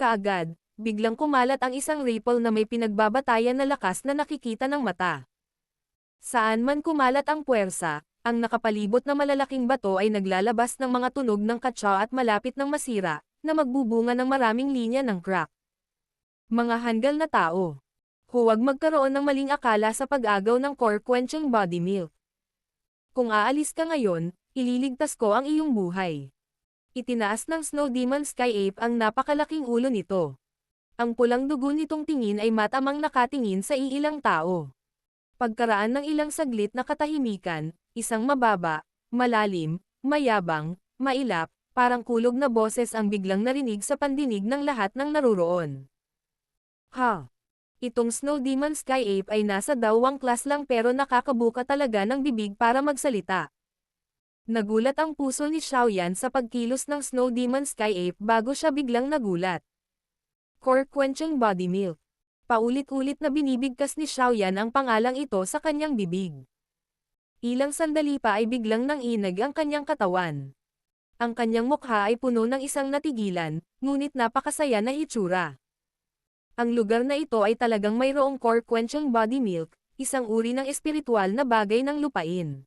Kaagad, biglang kumalat ang isang ripple na may pinagbabatayan na lakas na nakikita ng mata. Saan man kumalat ang puwersa, ang nakapalibot na malalaking bato ay naglalabas ng mga tunog ng katsa at malapit ng masira, na magbubunga ng maraming linya ng crack. Mga hanggal na tao. Huwag magkaroon ng maling akala sa pag-agaw ng core-quenching body milk. Kung aalis ka ngayon, ililigtas ko ang iyong buhay. Itinaas ng Snow Demon Sky Ape ang napakalaking ulo nito. Ang pulang dugo nitong tingin ay matamang nakatingin sa iilang tao. Pagkaraan ng ilang saglit na katahimikan, isang mababa, malalim, mayabang, mailap, parang kulog na boses ang biglang narinig sa pandinig ng lahat ng naruroon. Ha! Itong Snow Demon Sky Ape ay nasa dawang class lang pero nakakabuka talaga ng bibig para magsalita. Nagulat ang puso ni Xiao Yan sa pagkilos ng Snow Demon Sky Ape bago siya biglang nagulat. Core-quenching body milk. Paulit-ulit na binibigkas ni Xiao Yan ang pangalang ito sa kanyang bibig. Ilang sandali pa ay biglang nanginag ang kanyang katawan. Ang kanyang mukha ay puno ng isang natigilan, ngunit napakasaya na hitsura. Ang lugar na ito ay talagang mayroong core-quenching body milk, isang uri ng espiritual na bagay ng lupain.